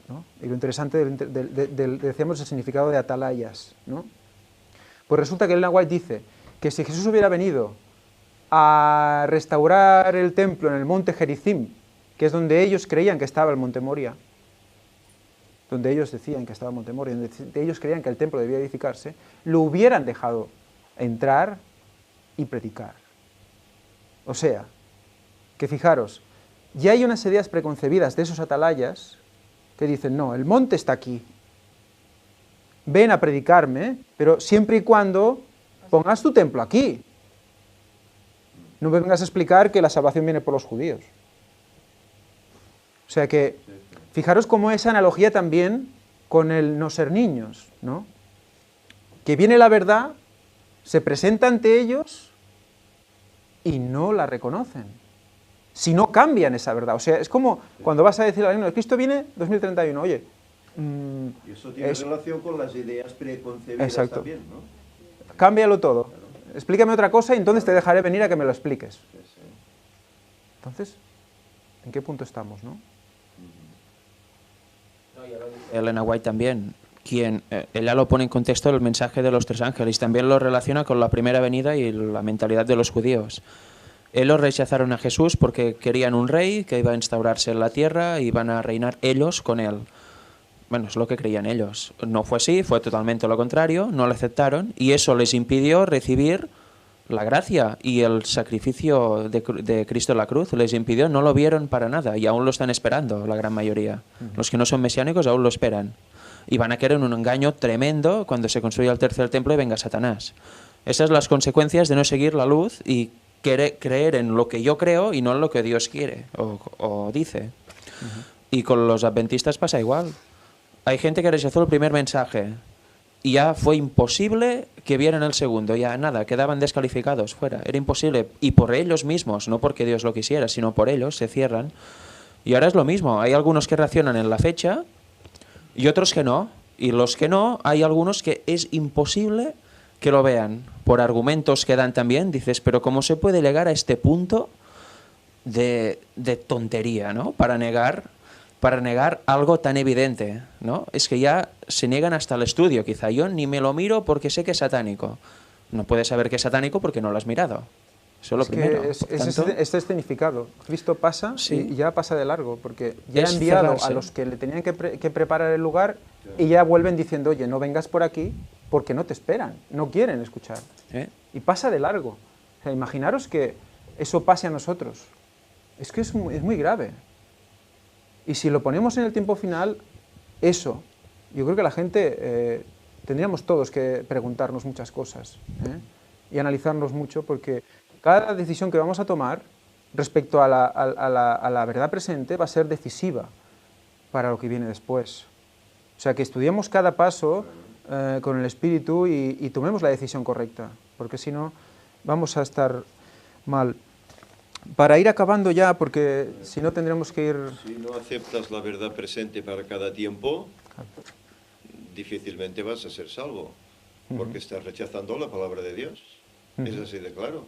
A: ¿no? Y lo interesante decíamos el significado de atalayas, ¿no? Pues resulta que Elena White dice que si Jesús hubiera venido a restaurar el templo en el monte Gerizim, que es donde ellos creían que estaba el monte Moria, donde ellos decían que estaba el monte Moria, donde ellos creían que el templo debía edificarse, lo hubieran dejado entrar y predicar. O sea, que fijaros, ya hay unas ideas preconcebidas de esos atalayas que dicen, no, el monte está aquí, ven a predicarme, pero siempre y cuando pongas tu templo aquí. No me vengas a explicar que la salvación viene por los judíos. O sea que, fijaros cómo esa analogía también con el no ser niños, ¿no? Que viene la verdad, se presenta ante ellos y no la reconocen. Si no cambian esa verdad. O sea, es como cuando vas a decir al niño, Cristo viene 2031, oye...
E: y eso tiene relación con las ideas preconcebidas
A: exacto.
E: también, ¿no?
A: Cámbialo todo. Explícame otra cosa y entonces te dejaré venir a que me lo expliques. Entonces, ¿en qué punto estamos, no?
D: Elena White también, ella lo pone en contexto el mensaje de los tres ángeles, también lo relaciona con la primera venida y la mentalidad de los judíos. Ellos rechazaron a Jesús porque querían un rey que iba a instaurarse en la tierra y iban a reinar ellos con él. Bueno, es lo que creían ellos. No fue así, fue totalmente lo contrario, no lo aceptaron y eso les impidió recibir la gracia y el sacrificio de Cristo en la cruz. Les impidió, no lo vieron para nada y aún lo están esperando la gran mayoría. Los que no son mesiánicos aún lo esperan. Y van a querer un engaño tremendo cuando se construya el tercer templo y venga Satanás. Esas son las consecuencias de no seguir la luz y creer en lo que yo creo y no en lo que Dios quiere o dice. Y con los adventistas pasa igual. Hay gente que rechazó el primer mensaje y ya fue imposible que vieran el segundo, ya nada, quedaban descalificados fuera, era imposible, y por ellos mismos, no porque Dios lo quisiera, sino por ellos, se cierran. Y ahora es lo mismo, hay algunos que reaccionan en la fecha y otros que no, y los que no, hay algunos que es imposible que lo vean, por argumentos que dan también, dices, pero ¿cómo se puede llegar a este punto de tontería, ¿no? Para negar algo tan evidente, ¿no? Es que ya se niegan hasta el estudio, quizá. Yo ni me lo miro porque sé que es satánico. No puedes saber que es satánico porque no lo has mirado. Eso es lo primero.
A: Es escenificado. Cristo pasa
D: sí.
A: y ya pasa de largo, porque ya
D: Es
A: ha enviado
D: cerrarse.
A: a los que le tenían que preparar el lugar y ya vuelven diciendo, oye, no vengas por aquí porque no te esperan, no quieren escuchar. Y pasa de largo. O sea, imaginaros que eso pase a nosotros. Es que es muy grave. Y si lo ponemos en el tiempo final, eso, yo creo que la gente, tendríamos todos que preguntarnos muchas cosas y analizarnos mucho, porque cada decisión que vamos a tomar respecto a la verdad presente va a ser decisiva para lo que viene después. O sea, que estudiemos cada paso con el Espíritu y tomemos la decisión correcta, porque si no vamos a estar mal. Para ir acabando ya, porque si no tendremos que ir...
E: Si no aceptas la verdad presente para cada tiempo, difícilmente vas a ser salvo, porque estás rechazando la palabra de Dios. Es así de claro.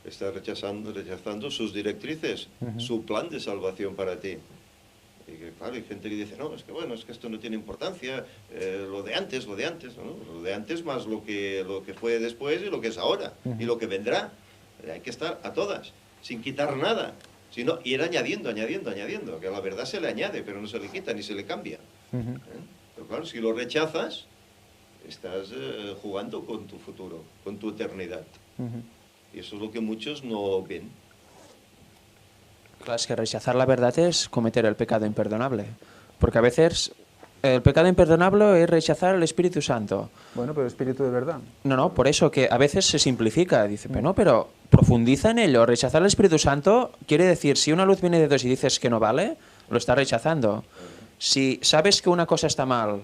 E: Estás rechazando sus directrices, su plan de salvación para ti. Y que, claro, hay gente que dice, no, es que bueno, es que esto no tiene importancia, lo de antes, ¿no? Lo de antes más lo que fue después y lo que es ahora, y lo que vendrá. Hay que estar a todas, sin quitar nada, sino ir añadiendo, que a la verdad se le añade, pero no se le quita ni se le cambia. Pero claro, si lo rechazas, estás jugando con tu futuro, con tu eternidad. Y eso es lo que muchos no ven.
D: Claro, es que rechazar la verdad es cometer el pecado imperdonable, porque a veces el pecado imperdonable es rechazar el Espíritu Santo.
A: Bueno, pero Espíritu de verdad.
D: No, por eso que a veces se simplifica, dice, pero profundiza en ello. Rechazar el Espíritu Santo quiere decir, si una luz viene de Dios y dices que no vale, lo estás rechazando. Si sabes que una cosa está mal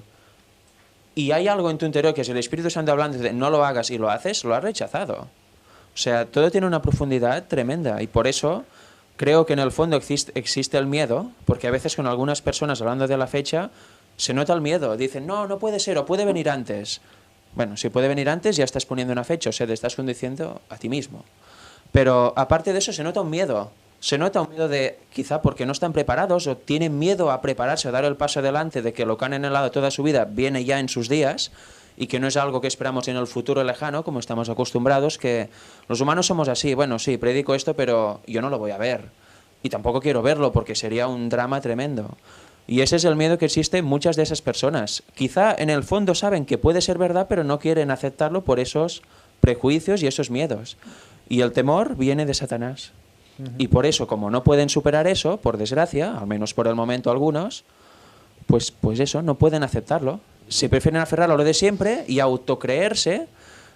D: y hay algo en tu interior que es el Espíritu Santo hablando de no lo hagas y lo haces, lo has rechazado. O sea, todo tiene una profundidad tremenda y por eso creo que en el fondo existe el miedo, porque a veces con algunas personas hablando de la fecha se nota el miedo, dicen, no puede ser, o puede venir antes. Bueno, si puede venir antes ya estás poniendo una fecha, o sea, te estás conduciendo a ti mismo. Pero aparte de eso se nota un miedo de, quizá porque no están preparados o tienen miedo a prepararse, a dar el paso adelante de que lo que han anhelado toda su vida viene ya en sus días y que no es algo que esperamos en el futuro lejano, como estamos acostumbrados, que los humanos somos así, bueno, sí, predico esto, pero yo no lo voy a ver. Y tampoco quiero verlo porque sería un drama tremendo. Y ese es el miedo que existe en muchas de esas personas. Quizá en el fondo saben que puede ser verdad, pero no quieren aceptarlo por esos prejuicios y esos miedos. Y el temor viene de Satanás. Y por eso, como no pueden superar eso, por desgracia, al menos por el momento algunos, pues eso, no pueden aceptarlo. se prefieren aferrar a lo de siempre y autocreerse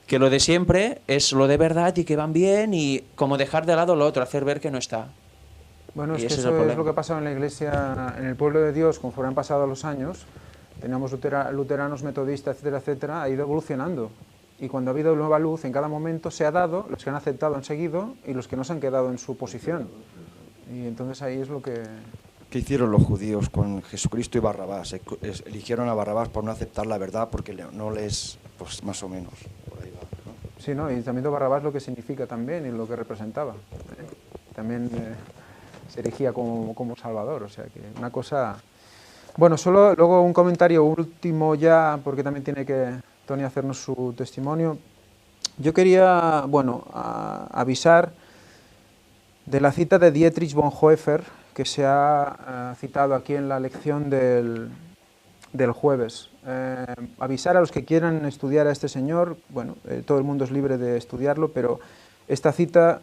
D: que lo de siempre es lo de verdad y que van bien, y como dejar de lado lo otro, hacer ver que no está.
A: Bueno, es
D: Y
A: que
D: ese es
A: eso
D: el
A: es
D: problema.
A: lo que ha pasado en la Iglesia, en el pueblo de Dios, conforme han pasado los años. Teníamos luteranos, metodistas, etcétera, etcétera, ha ido evolucionando. Y cuando ha habido nueva luz, en cada momento se ha dado, los que han aceptado han seguido y los que no se han quedado en su posición. Y entonces ahí es lo que...
G: ¿Qué hicieron los judíos con Jesucristo y Barrabás? Eligieron a Barrabás por no aceptar la verdad porque no les, pues más o menos, por ahí va, ¿no?
A: Sí, ¿no? Y también de Barrabás lo que significa también y lo que representaba. También se erigía como Salvador, o sea que una cosa... Bueno, solo luego un comentario último ya, porque también tiene que Tony hacernos su testimonio. Yo quería, bueno, avisar de la cita de Dietrich Bonhoeffer, que se ha citado aquí en la lección del jueves. Avisar a los que quieran estudiar a este señor, bueno, todo el mundo es libre de estudiarlo, pero esta cita,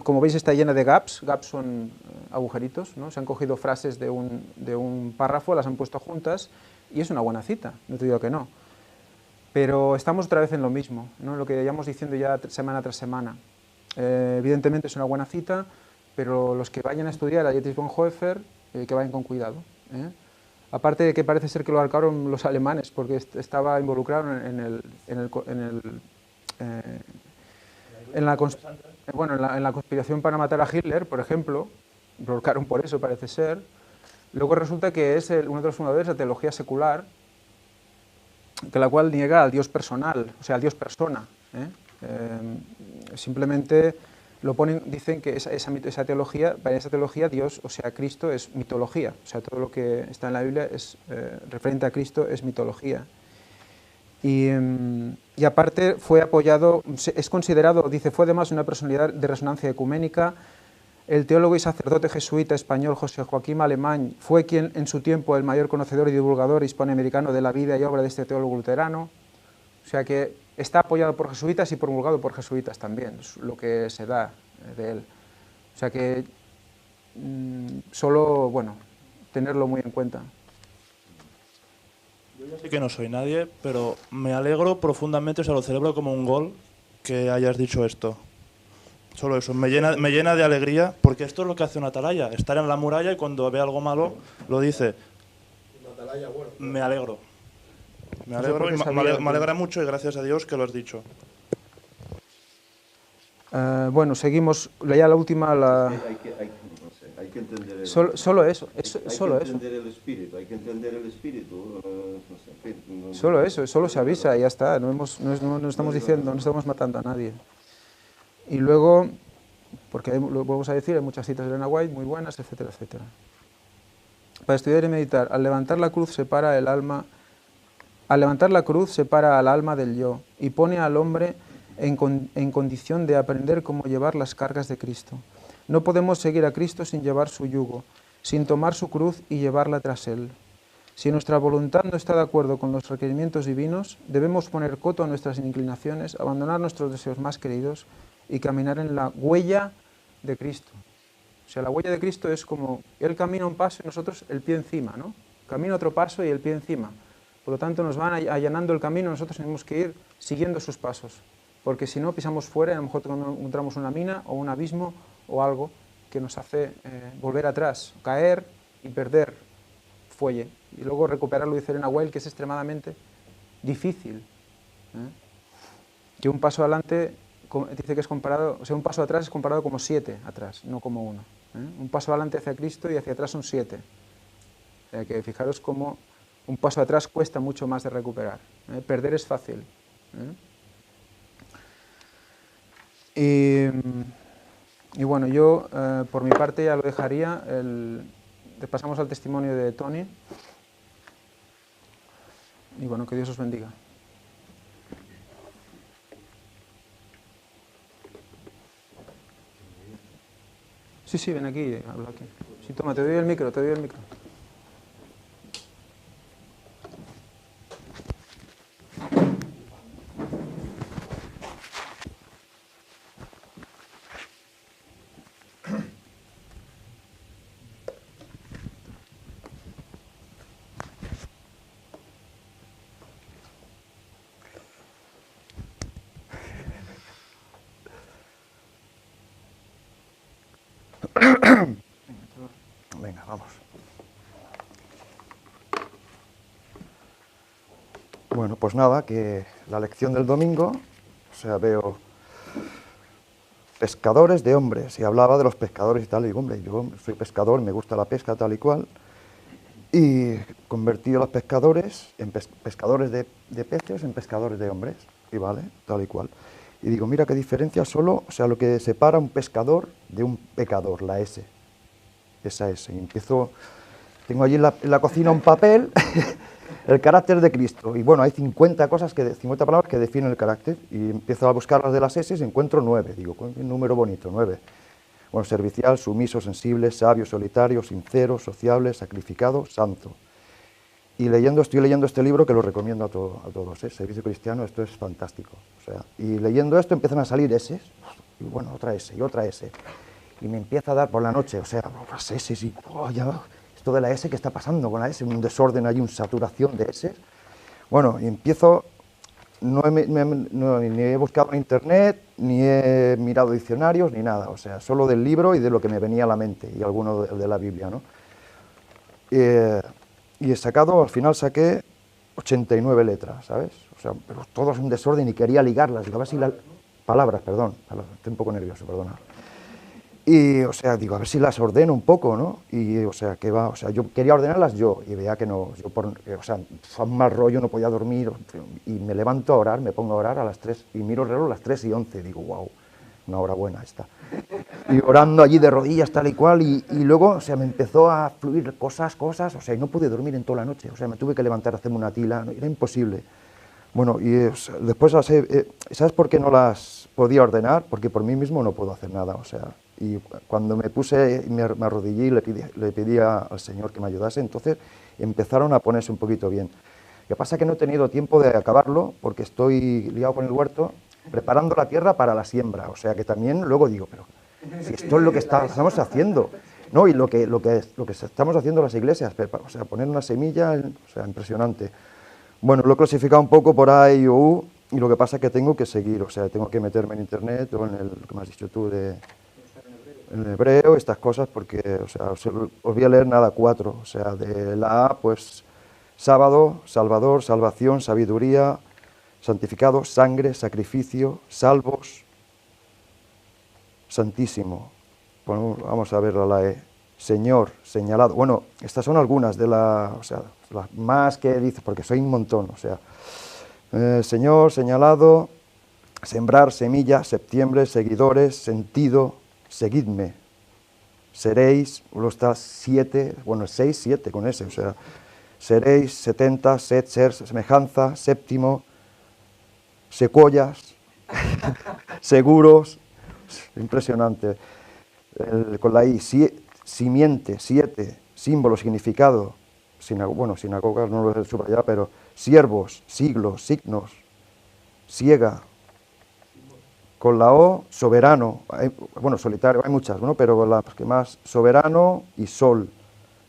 A: como veis, está llena de gaps. Gaps son agujeritos, ¿no? Se han cogido frases de un párrafo, las han puesto juntas, y es una buena cita, no te digo que no. Pero estamos otra vez en lo mismo, ¿no? Lo que llevamos diciendo ya semana tras semana. Evidentemente es una buena cita, pero los que vayan a estudiar a Dietrich Bonhoeffer, que vayan con cuidado, ¿eh? Aparte de que parece ser que lo arcaron los alemanes, porque estaba involucrado en la conspiración para matar a Hitler, por ejemplo. Lo arcaron por eso, parece ser. Luego resulta que es uno de los fundadores de la teología secular, que la cual niega al Dios personal, o sea, al Dios persona, ¿eh? Simplemente lo ponen, dicen que esa teología, para esa teología Dios, o sea, Cristo es mitología, o sea, todo lo que está en la Biblia es referente a Cristo es mitología. Y aparte fue apoyado, es considerado, dice, fue además una personalidad de resonancia ecuménica. El teólogo y sacerdote jesuita español José Joaquín Alemán fue quien en su tiempo el mayor conocedor y divulgador hispanoamericano de la vida y obra de este teólogo luterano. O sea que está apoyado por jesuitas y promulgado por jesuitas también, es lo que se da de él. O sea que solo, bueno, tenerlo muy en cuenta.
I: Yo ya sé que no soy nadie, pero me alegro profundamente, o sea, lo celebro como un gol que hayas dicho esto. Solo eso, me llena de alegría, porque esto es lo que hace un atalaya, estar en la muralla y cuando ve algo malo lo dice. Me alegro. Me alegro y me alegra mucho y gracias a Dios que lo has dicho.
A: Bueno, seguimos, ya la última...
E: Hay que entender el,
A: solo eso,
E: solo eso. Hay que entender el espíritu, hay que entender el espíritu. No sé, en fin,
A: solo eso, solo se avisa y ya está, no estamos diciendo, no estamos matando a nadie. Y luego, porque lo vamos a decir, hay muchas citas de Elena White muy buenas, etcétera, etcétera. Para estudiar y meditar, al levantar la cruz separa al alma del yo y pone al hombre en condición de aprender cómo llevar las cargas de Cristo. No podemos seguir a Cristo sin llevar su yugo, sin tomar su cruz y llevarla tras él. Si nuestra voluntad no está de acuerdo con los requerimientos divinos, debemos poner coto a nuestras inclinaciones, abandonar nuestros deseos más queridos y caminar en la huella de Cristo. O sea, la huella de Cristo es como Él camina un paso y nosotros el pie encima, ¿no? Camina otro paso y el pie encima. Por lo tanto, nos van allanando el camino, nosotros tenemos que ir siguiendo sus pasos. Porque si no, pisamos fuera y a lo mejor encontramos una mina o un abismo o algo que nos hace volver atrás, caer y perder fuelle. Y luego recuperarlo, dice Elena White, que es extremadamente difícil. Que un paso adelante... Dice que es comparado, o sea, un paso atrás es comparado como 7 atrás, no como 1. Un paso adelante hacia Cristo y hacia atrás son 7. O sea, que fijaros cómo un paso atrás cuesta mucho más de recuperar. Perder es fácil. Y bueno, yo por mi parte ya lo dejaría. Pasamos al testimonio de Tony. Y bueno, que Dios os bendiga. Sí, ven aquí, habla aquí. Sí, toma, te doy el micro.
J: Venga, vamos. Bueno, pues nada, que la lección del domingo, o sea, veo pescadores de hombres, y hablaba de los pescadores y tal, y digo, hombre, yo soy pescador, me gusta la pesca tal y cual, y convertí a los pescadores en pescadores de peces en pescadores de hombres, y vale, tal y cual. Y digo, mira qué diferencia solo, o sea, lo que separa un pescador de un pecador, la S, esa S. Y empiezo, tengo allí en la cocina un papel, el carácter de Cristo, y bueno, hay 50 palabras que definen el carácter, y empiezo a buscar las de las S y encuentro 9, digo, un número bonito, 9. Bueno, servicial, sumiso, sensible, sabio, solitario, sincero, sociable, sacrificado, santo. Y estoy leyendo este libro que lo recomiendo a todos, Servicio Cristiano, esto es fantástico. O sea, y leyendo esto empiezan a salir S, y bueno, otra S, y otra S. Y me empieza a dar por la noche, o sea, las S, y ya, esto de la S, ¿qué está pasando con la S? Un desorden, hay una saturación de S. Bueno, y empiezo, ni he buscado en internet, ni he mirado diccionarios, ni nada, o sea, solo del libro y de lo que me venía a la mente, y alguno de la Biblia, ¿no? Y he sacado, al final saqué 89 letras, ¿sabes? O sea, pero todo es un desorden y quería ligarlas. Digo, a ver si palabras, estoy un poco nervioso, perdona. Y, o sea, digo, a ver si las ordeno un poco, ¿no? Y, o sea, que va, o sea, yo quería ordenarlas yo, y veía que no, o sea, fue un mal rollo, no podía dormir, y me levanto a orar, me pongo a orar a las 3, y miro el reloj a las 3:11, digo, wow, una hora buena esta. Y orando allí de rodillas, tal y cual, y luego, o sea, me empezó a fluir cosas, o sea, y no pude dormir en toda la noche, o sea, me tuve que levantar a hacerme una tila, era imposible. Bueno, y o sea, después, ¿sabes por qué no las podía ordenar? Porque por mí mismo no puedo hacer nada, o sea, y cuando me puse, me arrodillé y le pedí al Señor que me ayudase, entonces empezaron a ponerse un poquito bien. Lo que pasa es que no he tenido tiempo de acabarlo, porque estoy liado con el huerto, preparando la tierra para la siembra, o sea que también luego digo, pero si esto es lo que estamos haciendo, ¿no? Y lo que estamos haciendo las iglesias, o sea, poner una semilla, o sea, impresionante. Bueno, lo he clasificado un poco por A, I, O, U, y lo que pasa es que tengo que seguir, o sea, tengo que meterme en internet o en lo que me has dicho tú en hebreo, estas cosas, porque, o sea, os voy a leer nada 4, o sea, de la A, pues, sábado, salvador, salvación, sabiduría, santificado, sangre, sacrificio, salvos, santísimo. Bueno, vamos a ver la E. Señor, señalado. Bueno, estas son algunas de o sea, las más que dice, porque soy un montón, o sea. Señor, señalado, sembrar, semilla, septiembre, seguidores, sentido, seguidme. Seréis, luego está 7, bueno, 6, 7 con ese, o sea. Seréis, 70, ser, semejanza, séptimo, secuoyas, seguros, impresionante. Con la I, simiente, 7, símbolo, significado, sinagoga no lo he subrayado, pero siervos, siglos, signos, ciega. Con la O, soberano, solitario, hay muchas, ¿no? Pero con las que más, soberano y sol.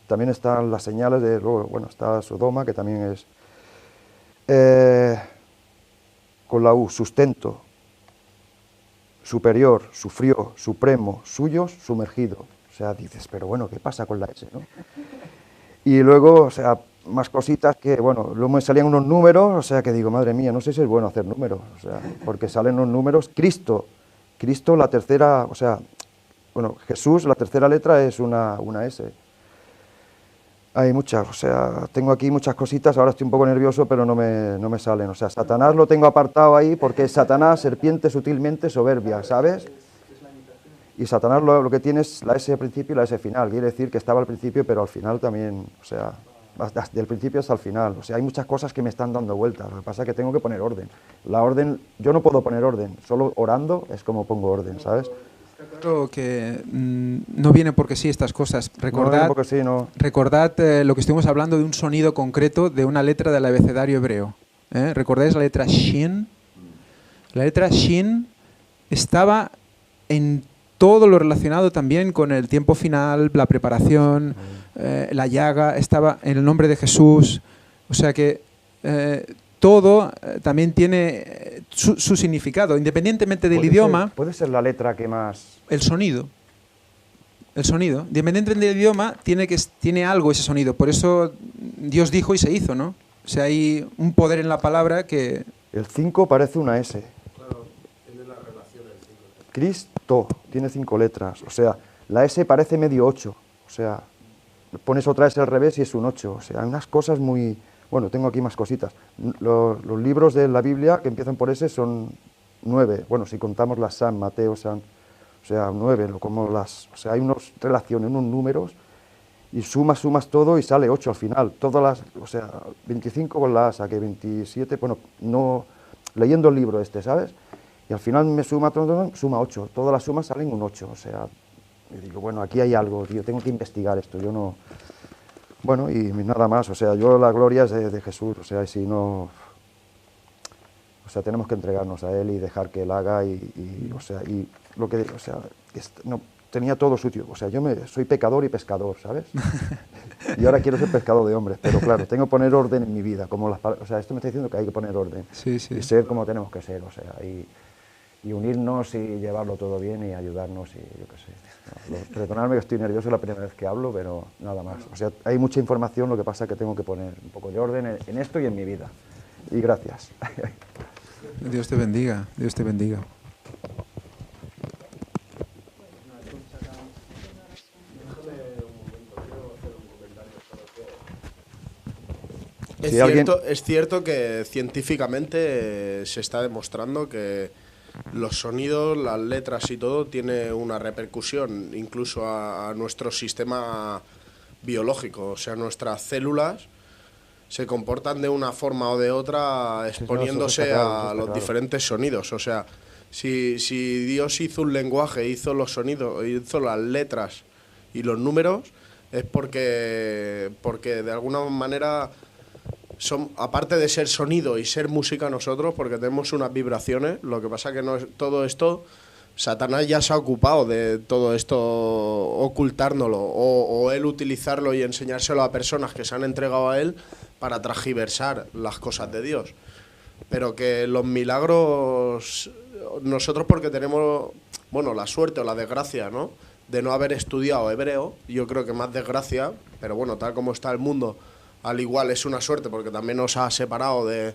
J: También están las señales de, está Sodoma, que también es. Con la U, sustento, superior, sufrió, supremo, suyos, sumergido. O sea, dices, pero bueno, ¿qué pasa con la S, no? Y luego, o sea, más cositas que, bueno, luego me salían unos números, o sea, que digo, madre mía, no sé si es bueno hacer números, o sea, porque salen unos números. Cristo, la tercera, o sea, Jesús, la tercera letra es una S. Hay muchas, o sea, tengo aquí muchas cositas, ahora estoy un poco nervioso, pero no me salen. O sea, Satanás lo tengo apartado ahí porque es Satanás, serpiente sutilmente soberbia, ¿sabes? Y Satanás lo que tiene es la S al principio y la S final. Quiere decir que estaba al principio, pero al final también, o sea, desde el principio hasta el final. O sea, hay muchas cosas que me están dando vueltas. Lo que pasa es que tengo que poner orden. La orden, yo no puedo poner orden, solo orando es como pongo orden, ¿sabes?
A: Claro que no viene porque sí estas cosas. Recordad lo que estuvimos hablando de un sonido concreto de una letra del abecedario hebreo. ¿Recordáis la letra Shin? La letra Shin estaba en todo lo relacionado también con el tiempo final, la preparación, la llaga, estaba en el nombre de Jesús. O sea que todo también tiene su significado, independientemente del idioma.
J: ¿Puede ser la letra que más...?
A: El sonido. El sonido. Independientemente del idioma, tiene algo ese sonido. Por eso Dios dijo y se hizo, ¿no? O sea, hay un poder en la palabra que...
J: El 5 parece una S.
F: Claro, tiene la relación el 5.
J: Cristo, tiene 5 letras. O sea, la S parece medio 8. O sea, pones otra S al revés y es un 8. O sea, hay unas cosas muy... Bueno, tengo aquí más cositas. Los libros de la Biblia que empiezan por S son 9. Bueno, si contamos las San, Mateo, San... O sea, 9, como las... O sea, hay unas relaciones, unos números, y sumas todo y sale 8 al final. Todas las... O sea, 25 con la A, saqué 27, bueno, no... Leyendo el libro este, ¿sabes? Y al final me suma 8. Todas las sumas salen un 8. O sea, y digo, bueno, aquí hay algo, tío, tengo que investigar esto, yo no... Bueno, y nada más, o sea, yo la gloria es de Jesús, o sea, y si no... O sea, tenemos que entregarnos a Él y dejar que Él haga o sea, y lo que... O sea, no, tenía todo sucio, o sea, soy pecador y pescador, ¿sabes? Y ahora quiero ser pescador de hombres, pero claro, tengo que poner orden en mi vida, como o sea, esto me está diciendo que hay que poner orden.
A: Sí, sí.
J: Y ser como tenemos que ser, o sea, y unirnos y llevarlo todo bien y ayudarnos y yo qué sé. Perdonadme que estoy nervioso, es la primera vez que hablo, pero nada más. O sea, hay mucha información, lo que pasa es que tengo que poner un poco de orden en esto y en mi vida. Y gracias.
A: Dios te bendiga, Dios te bendiga.
F: Es cierto que científicamente se está demostrando que los sonidos, las letras y todo tiene una repercusión incluso a nuestro sistema biológico. O sea, nuestras células se comportan de una forma o de otra exponiéndose a los diferentes sonidos. O sea, si Dios hizo un lenguaje, hizo los sonidos, hizo las letras y los números, es porque de alguna manera... aparte de ser sonido y ser música nosotros, porque tenemos unas vibraciones, lo que pasa que no es todo esto, Satanás ya se ha ocupado de todo esto ocultárnoslo, o él utilizarlo y enseñárselo a personas que se han entregado a él para transgiversar las cosas de Dios. Pero que los milagros, nosotros porque tenemos, bueno, la suerte o la desgracia, ¿no?, de no haber estudiado hebreo, yo creo que más desgracia, pero bueno, tal como está el mundo, al igual es una suerte porque también nos ha separado de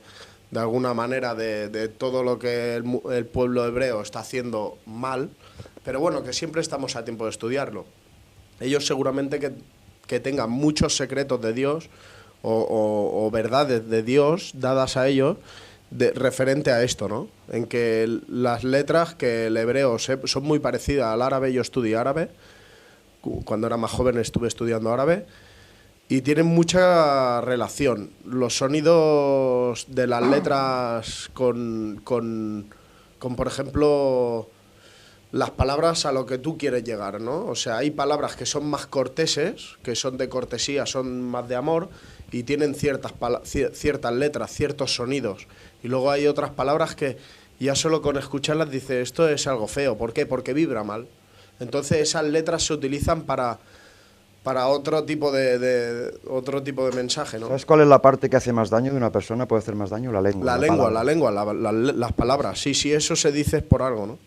F: alguna manera de todo lo que el pueblo hebreo está haciendo mal, pero bueno, que siempre estamos a tiempo de estudiarlo. Ellos seguramente que tengan muchos secretos de Dios o verdades de Dios dadas a ellos referente a esto, ¿no? En que las letras, que el hebreo son muy parecidas al árabe. Yo estudié árabe, cuando era más joven estuve estudiando árabe, y tienen mucha relación. Los sonidos de las letras con por ejemplo, las palabras a lo que tú quieres llegar, ¿no? O sea, hay palabras que son más corteses, que son de cortesía, son más de amor, y tienen ciertas letras, ciertos sonidos. Y luego hay otras palabras que ya solo con escucharlas dices, esto es algo feo. ¿Por qué? Porque vibra mal. Entonces esas letras se utilizan para otro tipo de mensaje, ¿no?
J: ¿Sabes cuál es la parte que hace más daño de una persona? Puede hacer más daño la lengua.
F: Las palabras. Sí, eso se dice es por algo, ¿no?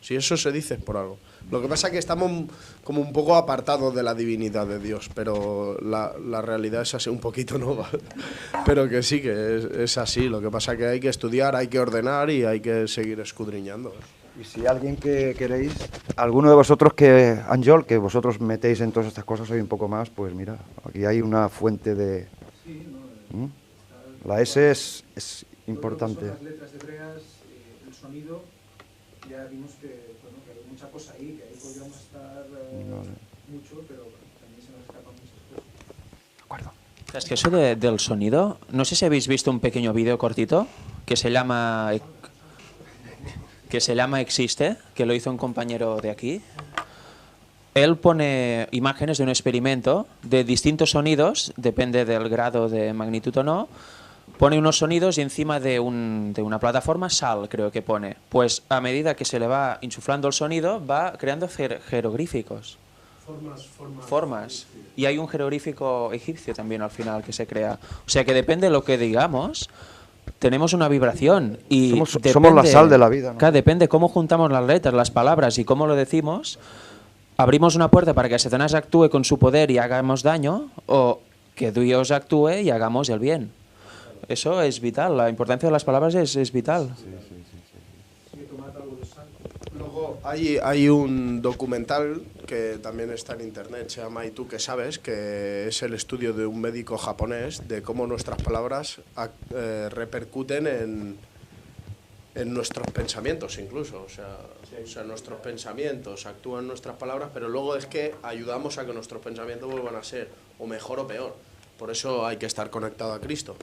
F: Sí, eso se dice es por algo. Lo que pasa es que estamos como un poco apartados de la divinidad de Dios, pero la realidad es así un poquito, ¿no? Pero que sí, que es así. Lo que pasa es que hay que estudiar, hay que ordenar y hay que seguir escudriñando.
J: Y si alguien que queréis, alguno de vosotros que, Àngel, que vosotros metéis en todas estas cosas hoy un poco más, pues mira, aquí hay una fuente de... La S es importante.
A: Las letras hebreas, el sonido, ya vimos que hay mucha cosa ahí, que ahí podríamos estar mucho, pero también se nos escapan muchas cosas.
J: De acuerdo.
D: Es que eso del sonido, no sé si habéis visto un pequeño vídeo cortito que se llama Existe, que lo hizo un compañero de aquí. Él pone imágenes de un experimento de distintos sonidos, depende del grado de magnitud o no. Pone unos sonidos y encima de una plataforma, sal, creo que pone. Pues a medida que se le va insuflando el sonido, va creando jeroglíficos. Formas. Y hay un jeroglífico egipcio también al final que se crea. O sea que depende de lo que digamos, tenemos una vibración. Y
J: somos la sal de la vida, ¿no?
D: Depende cómo juntamos las letras, las palabras y cómo lo decimos, abrimos una puerta para que Satanás actúe con su poder y hagamos daño, o que Dios actúe y hagamos el bien. Eso es vital, la importancia de las palabras es vital.
F: Luego hay un documental que también está en internet, se llama ¿Y tú qué sabes?, que es el estudio de un médico japonés de cómo nuestras palabras repercuten en nuestros pensamientos incluso. O sea, nuestros pensamientos actúan en nuestras palabras, pero luego es que ayudamos a que nuestros pensamientos vuelvan a ser o mejor o peor. Por eso hay que estar conectado a Cristo.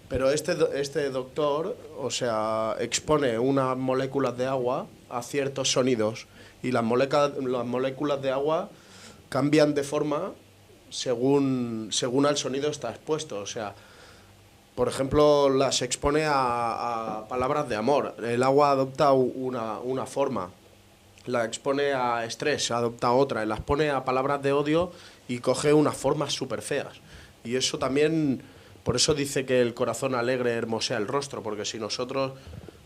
F: Pero este doctor, o sea, expone unas moléculas de agua a ciertos sonidos y las moléculas de agua cambian de forma según al sonido está expuesto. O sea, por ejemplo, las expone a palabras de amor. El agua adopta una forma, la expone a estrés, adopta otra, y las pone a palabras de odio y coge unas formas súper feas. Y eso también... Por eso dice que el corazón alegre hermosea el rostro, porque si nosotros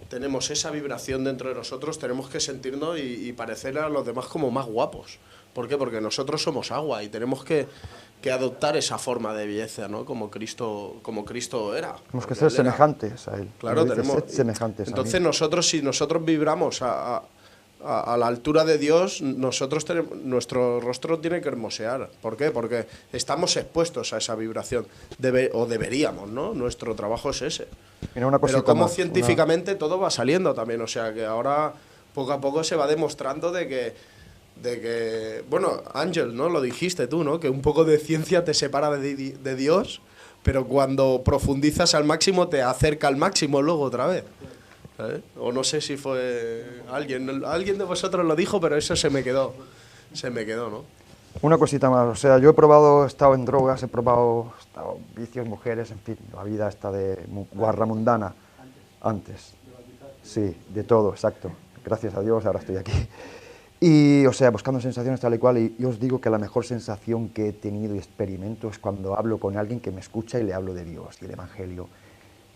F: tenemos esa vibración dentro de nosotros, tenemos que sentirnos y parecer a los demás como más guapos. ¿Por qué? Porque nosotros somos agua y tenemos que adoptar esa forma de belleza, ¿no? Como Cristo era.
J: Tenemos que ser semejantes a Él.
F: Claro, tenemos.
J: Semejantes
F: entonces
J: a mí.
F: si nosotros vibramos a la altura de Dios, nuestro rostro tiene que hermosear. ¿Por qué? Porque estamos expuestos a esa vibración, o deberíamos, ¿no? Nuestro trabajo es ese.
J: Mira, una
F: pero como científicamente todo va saliendo también, o sea que ahora poco a poco se va demostrando de que bueno, Ángel, ¿no? Lo dijiste tú, ¿no? Que un poco de ciencia te separa de Dios, pero cuando profundizas al máximo te acerca al máximo luego otra vez. O no sé si fue alguien de vosotros lo dijo, pero eso se me quedó, ¿no?
J: Una cosita más, o sea, yo he estado en drogas, he estado vicios, mujeres, en fin, la vida esta de guarra mundana, antes, sí, de todo, exacto, gracias a Dios ahora estoy aquí. Y, o sea, buscando sensaciones tal y cual, y yo os digo que la mejor sensación que he tenido y experimento es cuando hablo con alguien que me escucha y le hablo de Dios y el Evangelio.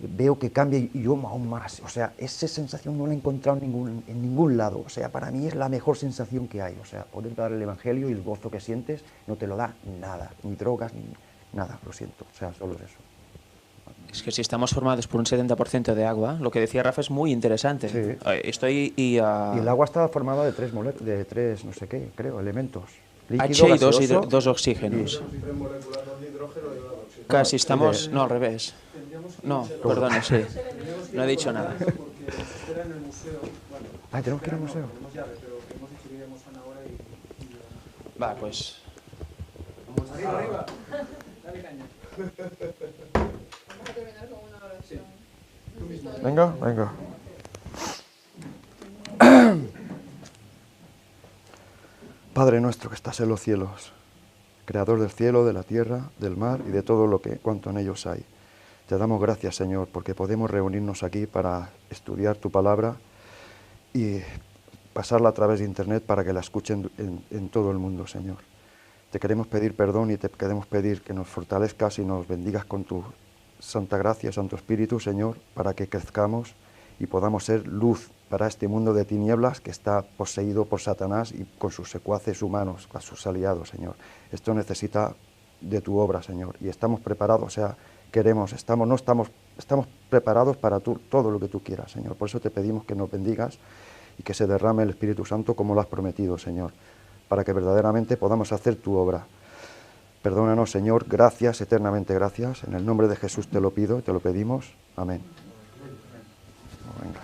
J: Veo que cambia y yo aún más, o sea, esa sensación no la he encontrado en ningún lado, o sea, para mí es la mejor sensación que hay, o sea, poder dar el Evangelio y el gozo que sientes no te lo da nada, ni drogas, ni nada, lo siento, o sea, solo es eso.
D: Es que si estamos formados por un 70% de agua, lo que decía Rafa es muy interesante.
J: Sí. Y el agua está formada de tres, no sé qué, creo, elementos.
D: Líquido, H y dos oxígenos. Casi estamos... No, al revés. No, perdona, sí. No he dicho nada.
J: Ah, tenemos que ir al museo.
D: Va, pues...
B: Arriba. Dale caña. Vamos a terminar con una oración.
J: Venga. Padre nuestro que estás en los cielos, creador del cielo, de la tierra, del mar y de todo cuanto en ellos hay. Te damos gracias, Señor, porque podemos reunirnos aquí para estudiar tu palabra y pasarla a través de internet para que la escuchen en todo el mundo, Señor. Te queremos pedir perdón y te queremos pedir que nos fortalezcas y nos bendigas con tu santa gracia, Santo Espíritu, Señor, para que crezcamos y podamos ser luz para este mundo de tinieblas que está poseído por Satanás y con sus secuaces humanos, con sus aliados, Señor. Esto necesita de tu obra, Señor, y estamos preparados, o sea, estamos preparados para todo lo que tú quieras, Señor. Por eso te pedimos que nos bendigas y que se derrame el Espíritu Santo como lo has prometido, Señor, para que verdaderamente podamos hacer tu obra. Perdónanos, Señor, gracias, eternamente gracias. En el nombre de Jesús te lo pido, te lo pedimos. Amén. Venga.